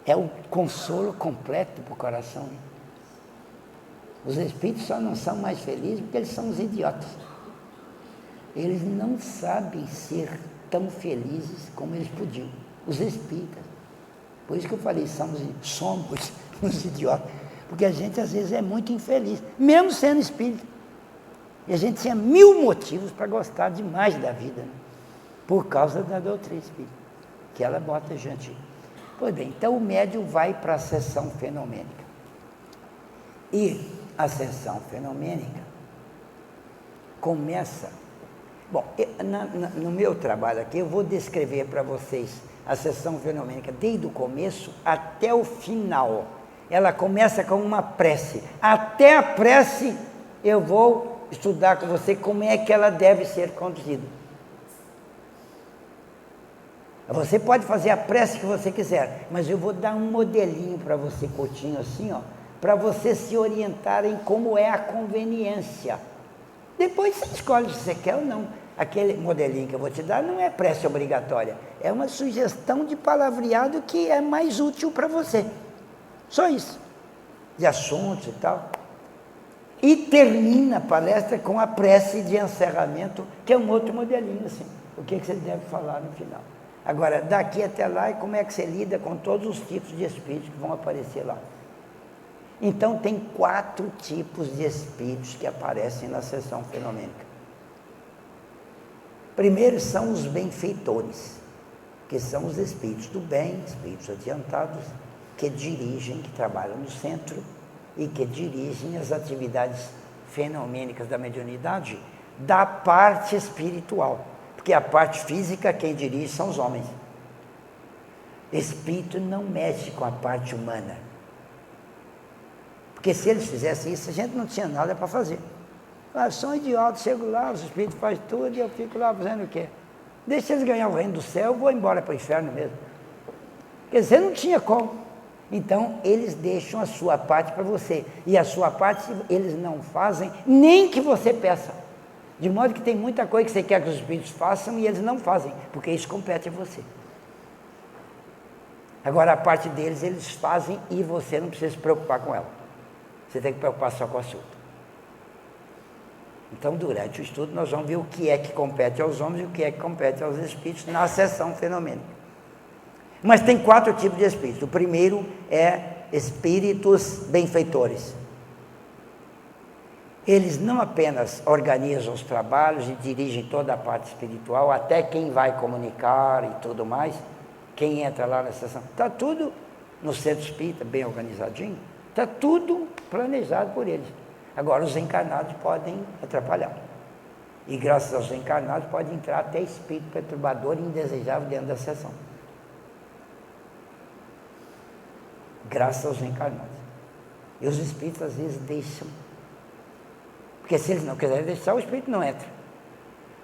Speaker 1: é o consolo completo para o coração. Os espíritos só não são mais felizes porque eles são os idiotas. Eles não sabem ser tão felizes como eles podiam. Os espíritas. Por isso que eu falei, somos os idiotas. Porque a gente às vezes é muito infeliz, mesmo sendo espírita. E a gente tinha 1000 motivos para gostar demais da vida, né? Por causa da doutrina espírita, que ela bota a gente. Pois bem, então o médium vai para a sessão fenomênica. E a sessão fenomênica começa... Bom, no meu trabalho aqui, eu vou descrever para vocês a sessão fenomênica desde o começo até o final. Ela começa com uma prece. Até a prece eu vou estudar com você como é que ela deve ser conduzida. Você pode fazer a prece que você quiser, mas eu vou dar um modelinho para você, curtinho assim, ó, para você se orientar em como é a conveniência. Depois você escolhe se você quer ou não. Aquele modelinho que eu vou te dar não é prece obrigatória, é uma sugestão de palavreado que é mais útil para você. Só isso, de assuntos e tal. E termina a palestra com a prece de encerramento, que é um outro modelinho, assim. O que você deve falar no final. Agora, daqui até lá, e como é que você lida com todos os tipos de espíritos que vão aparecer lá. Então, tem 4 tipos de espíritos que aparecem na sessão fenomênica. Primeiro são os benfeitores, que são os espíritos do bem, espíritos adiantados, que dirigem, que trabalham no centro e que dirigem as atividades fenomênicas da mediunidade da parte espiritual, porque a parte física quem dirige são os homens. Espírito não mexe com a parte humana, porque se eles fizessem isso, a gente não tinha nada para fazer. Ah, sou idiota, chego lá, os espíritos fazem tudo e eu fico lá fazendo o quê? Deixa eles ganhar o reino do céu, eu vou embora para o inferno mesmo. Quer dizer, não tinha como. Então, eles deixam a sua parte para você. E a sua parte eles não fazem, nem que você peça. De modo que tem muita coisa que você quer que os espíritos façam e eles não fazem, porque isso compete a você. Agora, a parte deles, eles fazem e você não precisa se preocupar com ela. Você tem que preocupar só com a sua. Então, durante o estudo, nós vamos ver o que é que compete aos homens e o que é que compete aos espíritos na sessão fenomênica. Mas tem 4 tipos de espíritos. O primeiro é espíritos benfeitores. Eles não apenas organizam os trabalhos e dirigem toda a parte espiritual, até quem vai comunicar e tudo mais, quem entra lá na sessão. Está tudo no centro espírita, bem organizadinho, está tudo planejado por eles. Agora, os encarnados podem atrapalhar. E graças aos encarnados pode entrar até espírito perturbador e indesejável dentro da sessão. Graças aos encarnados. E os espíritos às vezes deixam. Porque se eles não quiserem deixar, o espírito não entra.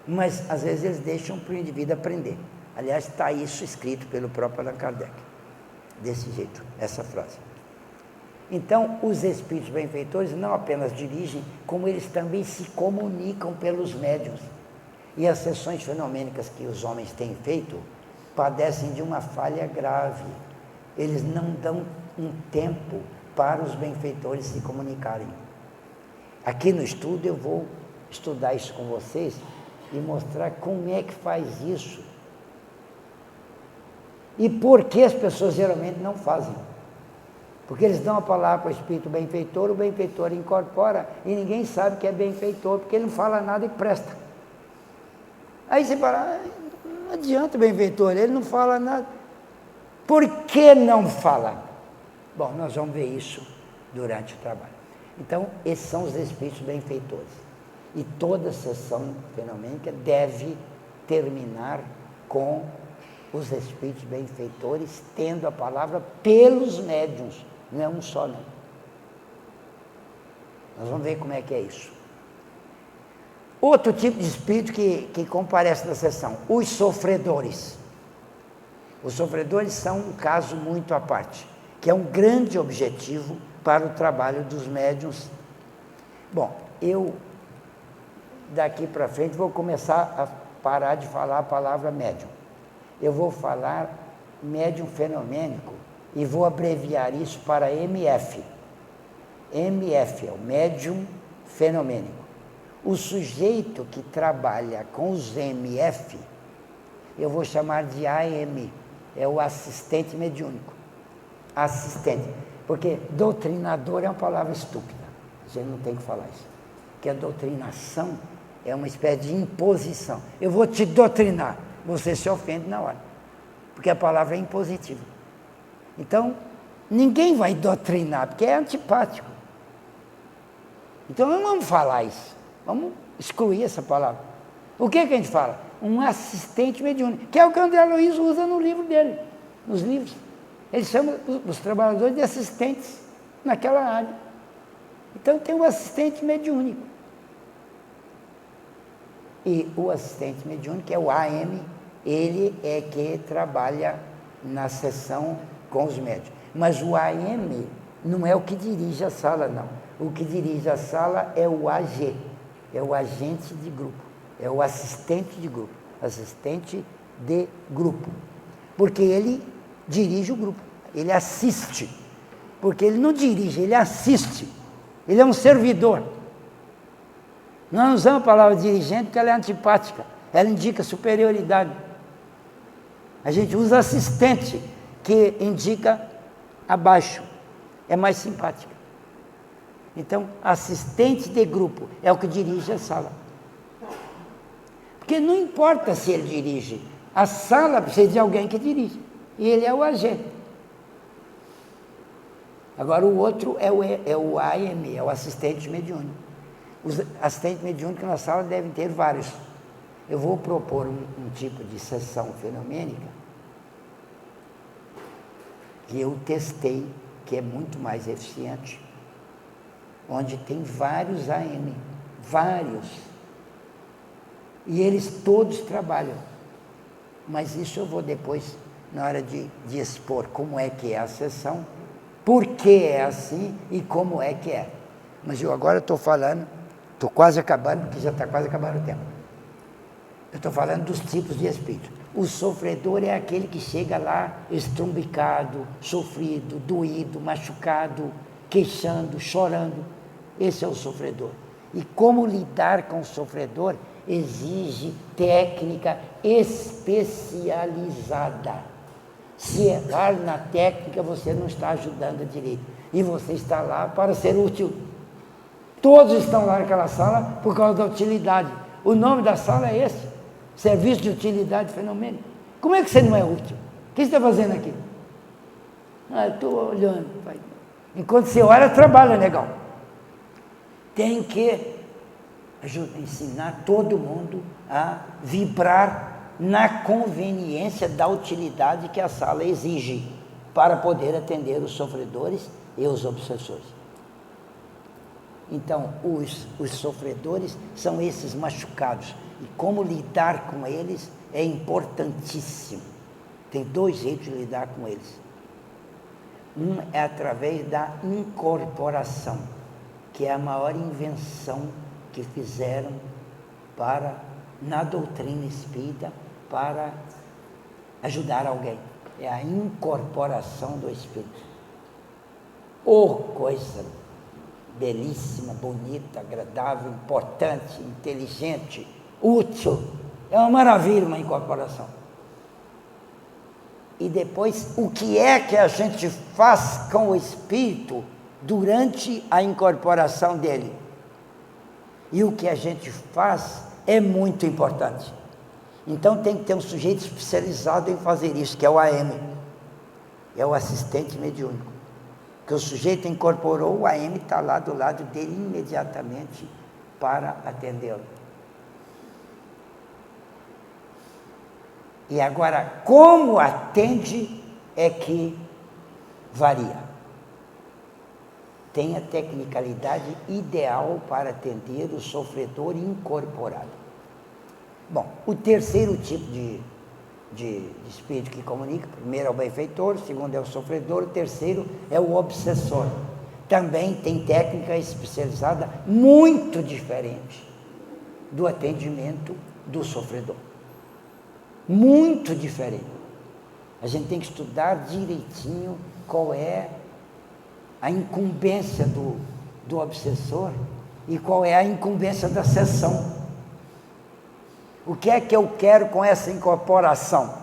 Speaker 1: Mas às vezes eles deixam para o indivíduo aprender. Aliás, está isso escrito pelo próprio Allan Kardec, desse jeito, essa frase. Então, os espíritos benfeitores não apenas dirigem, como eles também se comunicam pelos médiuns. E as sessões fenomênicas que os homens têm feito padecem de uma falha grave. Eles não dão um tempo para os benfeitores se comunicarem. Aqui no estudo eu vou estudar isso com vocês e mostrar como é que faz isso. E por que as pessoas geralmente não fazem. Porque eles dão a palavra para o espírito benfeitor, o benfeitor incorpora e ninguém sabe que é benfeitor, porque ele não fala nada e presta. Aí você fala, não adianta o benfeitor, ele não fala nada. Por que não fala? Bom, nós vamos ver isso durante o trabalho. Então, esses são os espíritos benfeitores. E toda sessão fenomênica deve terminar com os espíritos benfeitores tendo a palavra pelos médiuns. Não é um só, não. Nós vamos ver como é que é isso. Outro tipo de espírito que comparece na sessão, os sofredores. Os sofredores são um caso muito à parte, que é um grande objetivo para o trabalho dos médiuns. Bom, eu daqui para frente vou começar a parar de falar a palavra médium. Eu vou falar médium fenomênico e vou abreviar isso para MF. MF é o médium fenomênico. O sujeito que trabalha com os MF, eu vou chamar de AM, é o assistente mediúnico. Assistente, porque doutrinador é uma palavra estúpida, a gente não tem que falar isso. Porque a doutrinação é uma espécie de imposição. Eu vou te doutrinar, você se ofende na hora, porque a palavra é impositiva. Então, ninguém vai doutrinar, porque é antipático. Então, não vamos falar isso, vamos excluir essa palavra. O que a gente fala? Um assistente mediúnico, que é o que o André Luiz usa no livro dele, nos livros. Ele chama os trabalhadores de assistentes naquela área. Então, tem o assistente mediúnico. E o assistente mediúnico é o AM, ele é que trabalha na sessão com os médiuns. Mas o AM não é o que dirige a sala, não. O que dirige a sala é o AG, é o agente de grupo, é o assistente de grupo, assistente de grupo. Porque ele dirige o grupo, ele assiste. Porque ele não dirige, ele assiste. Ele é um servidor. Nós não usamos a palavra dirigente porque ela é antipática, ela indica superioridade. A gente usa assistente, que indica abaixo, é mais simpática. Então, assistente de grupo é o que dirige a sala. Porque não importa se ele dirige, a sala precisa de alguém que dirige, e ele é o agente. Agora, o outro é o AM, é o assistente mediúnico. Os assistentes mediúnicos na sala devem ter vários. Eu vou propor um tipo de sessão fenomênica que eu testei, que é muito mais eficiente, onde tem vários AM, vários. E eles todos trabalham. Mas isso eu vou depois, na hora de expor como é que é a sessão, por que é assim e como é que é. Mas eu agora estou falando, estou quase acabando, porque já está quase acabando o tempo. Eu estou falando dos tipos de espírito. O sofredor é aquele que chega lá estrumbicado, sofrido, doído, machucado, queixando, chorando. Esse é o sofredor. E como lidar com o sofredor exige técnica especializada. Se errar na técnica, você não está ajudando direito. E você está lá para ser útil. Todos estão lá naquela sala por causa da utilidade. O nome da sala é esse. Serviço de utilidade fenomênica. Como é que você não é útil? O que você está fazendo aqui? Eu estou olhando. Pai. Enquanto você olha, trabalha legal. Tem que ensinar todo mundo a vibrar na conveniência da utilidade que a sala exige para poder atender os sofredores e os obsessores. Então, os sofredores são esses machucados. E como lidar com eles é importantíssimo. Tem dois jeitos de lidar com eles. Um é através da incorporação, que é a maior invenção que fizeram na doutrina espírita para ajudar alguém. É a incorporação do espírito. Oh, coisa belíssima, bonita, agradável, importante, inteligente, útil. É uma maravilha uma incorporação. E depois, o que é que a gente faz com o espírito durante a incorporação dele? E o que a gente faz é muito importante. Então tem que ter um sujeito especializado em fazer isso, que é o AM, é o assistente mediúnico. Que o sujeito incorporou, o AM está lá do lado dele imediatamente para atendê-lo. E agora, como atende é que varia. Tem a tecnicalidade ideal para atender o sofredor incorporado. Bom, o terceiro tipo de espírito que comunica, primeiro é o benfeitor, o segundo é o sofredor, o terceiro é o obsessor. Também tem técnica especializada muito diferente do atendimento do sofredor. Muito diferente. A gente tem que estudar direitinho qual é a incumbência do obsessor e qual é a incumbência da sessão. O que é que eu quero com essa incorporação?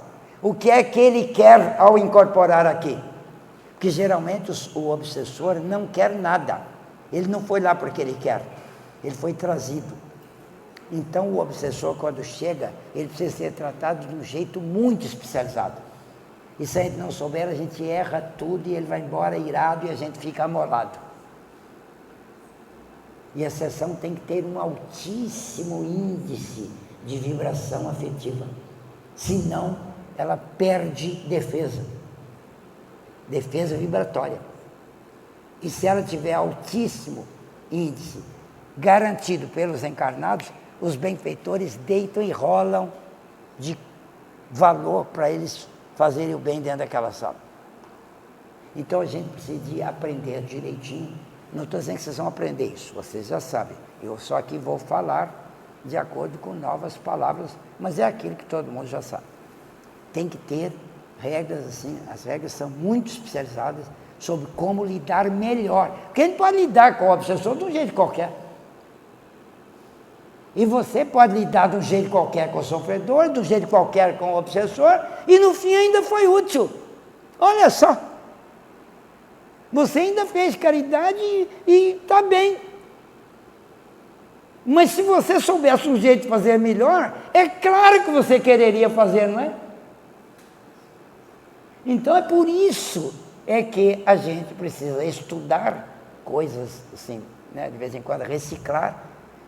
Speaker 1: O que é que ele quer ao incorporar aqui? Porque geralmente o obsessor não quer nada. Ele não foi lá porque ele quer. Ele foi trazido. Então o obsessor, quando chega, ele precisa ser tratado de um jeito muito especializado. E se a gente não souber, a gente erra tudo e ele vai embora irado e a gente fica amolado. E a sessão tem que ter um altíssimo índice de vibração afetiva. Senão, ela perde defesa vibratória. E se ela tiver altíssimo índice, garantido pelos encarnados, os benfeitores deitam e rolam de valor para eles fazerem o bem dentro daquela sala. Então a gente precisa de aprender direitinho. Não estou dizendo que vocês vão aprender isso, vocês já sabem. Eu só aqui vou falar de acordo com novas palavras, mas é aquilo que todo mundo já sabe. Tem que ter regras assim, as regras são muito especializadas sobre como lidar melhor. Porque a gente pode lidar com o obsessor de um jeito qualquer. E você pode lidar de um jeito qualquer com o sofredor, de um jeito qualquer com o obsessor, e no fim ainda foi útil. Olha só. Você ainda fez caridade e está bem. Mas se você soubesse um jeito de fazer melhor, é claro que você quereria fazer, não é? Então é por isso que a gente precisa estudar coisas assim, né, de vez em quando reciclar,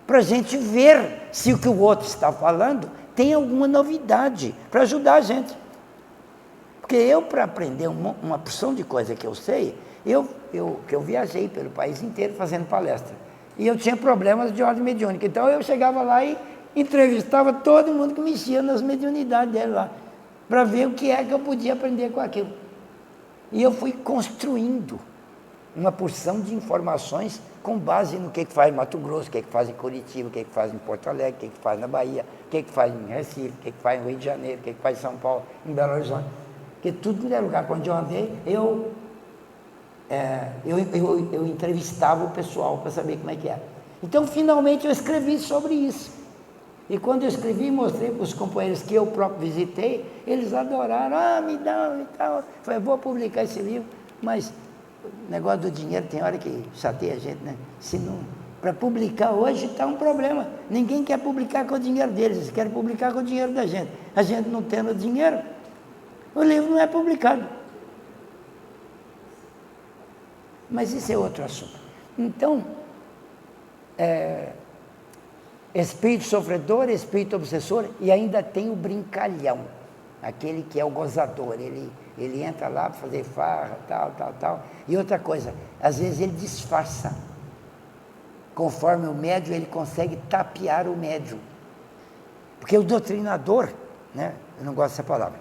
Speaker 1: para a gente ver se o que o outro está falando tem alguma novidade para ajudar a gente. Porque eu, para aprender uma porção de coisa que eu sei, eu viajei pelo país inteiro fazendo palestra. E eu tinha problemas de ordem mediúnica. Então eu chegava lá e entrevistava todo mundo que mexia nas mediunidades dele lá, para ver o que é que eu podia aprender com aquilo. E eu fui construindo uma porção de informações com base no que faz em Mato Grosso, o que faz em Curitiba, o que faz em Porto Alegre, o que faz na Bahia, o que faz em Recife, o que faz no Rio de Janeiro, o que faz em São Paulo, em Belo Horizonte. Porque tudo é lugar onde eu andei, eu entrevistava o pessoal para saber como é que era. Então, finalmente, eu escrevi sobre isso. E quando eu escrevi, mostrei para os companheiros que eu próprio visitei, eles adoraram, me dão e tal. Falei, vou publicar esse livro, mas o negócio do dinheiro tem hora que chateia a gente, né? Se não, para publicar hoje está um problema. Ninguém quer publicar com o dinheiro deles, eles querem publicar com o dinheiro da gente. A gente não tendo dinheiro, o livro não é publicado. Mas isso é outro assunto. Então, espírito sofredor, espírito obsessor, e ainda tem o brincalhão, aquele que é o gozador, ele entra lá para fazer farra, tal. E outra coisa, às vezes ele disfarça. Conforme o médium, ele consegue tapear o médium. Porque o doutrinador, né? Eu não gosto dessa palavra.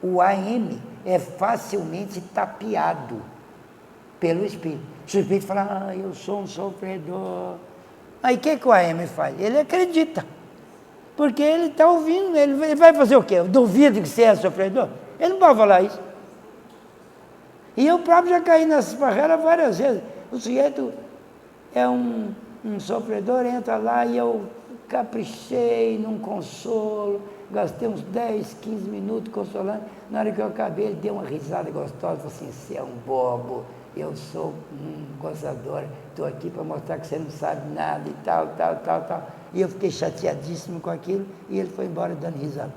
Speaker 1: O AM é facilmente tapeado pelo espírito. Se o espírito fala, eu sou um sofredor. Aí o que o AM faz? Ele acredita. Porque ele está ouvindo, ele vai fazer o quê? Eu duvido que você é sofredor? Ele não pode falar isso. E eu próprio já caí nessas barreiras várias vezes. O sujeito é um sofredor, entra lá e eu caprichei num consolo, gastei uns 10, 15 minutos consolando. Na hora que eu acabei, ele deu uma risada gostosa, falou assim, você é um bobo, eu sou um gozador, estou aqui para mostrar que você não sabe nada e tal. E eu fiquei chateadíssimo com aquilo e ele foi embora dando risada.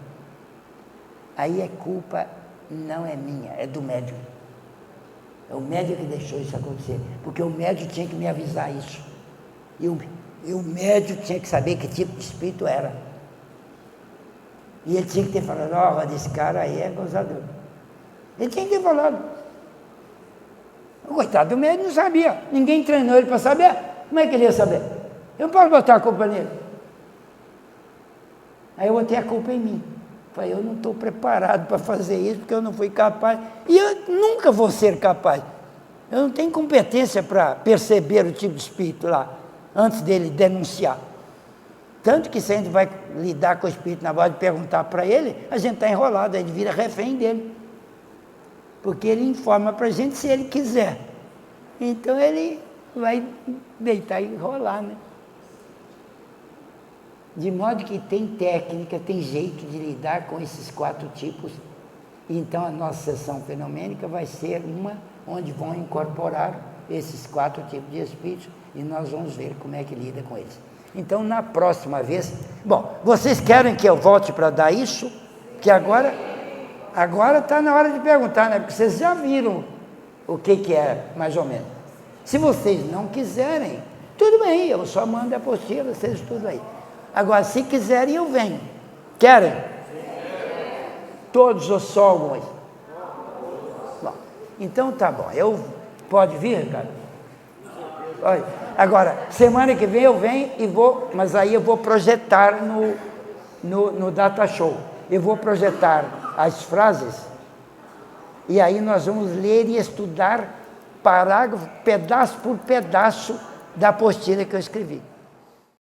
Speaker 1: Aí a culpa não é minha, é do médium. É o médium que deixou isso acontecer, porque o médium tinha que me avisar isso. E o médium tinha que saber que tipo de espírito era. E ele tinha que ter falado, ó, esse cara aí é gozador. Ele tinha que ter falado. O coitado do médium não sabia. Ninguém treinou ele para saber. Como é que ele ia saber? Eu não posso botar a culpa nele. Aí eu botei a culpa em mim. Falei, eu não estou preparado para fazer isso, porque eu não fui capaz. E eu nunca vou ser capaz. Eu não tenho competência para perceber o tipo de espírito lá, antes dele denunciar. Tanto que se a gente vai lidar com o espírito na base de perguntar para ele, a gente está enrolado, a gente vira refém dele. Porque ele informa para a gente se ele quiser. Então ele vai deitar e rolar, né? De modo que tem técnica, tem jeito de lidar com esses 4 tipos. Então a nossa sessão fenomênica vai ser uma onde vão incorporar esses 4 tipos de espíritos e nós vamos ver como é que lida com eles. Então na próxima vez, bom, vocês querem que eu volte para dar isso? Que agora está na hora de perguntar, né? Porque vocês já viram o que é, mais ou menos. Se vocês não quiserem, tudo bem, eu só mando a apostila, vocês estudam aí. Agora, se quiserem, eu venho. Querem? Todos ou só alguns? Bom, então tá bom. Pode vir, Ricardo? Olha, agora, semana que vem eu venho e vou, mas aí eu vou projetar no Data Show. Eu vou projetar as frases e aí nós vamos ler e estudar parágrafo, pedaço por pedaço da apostila que eu escrevi.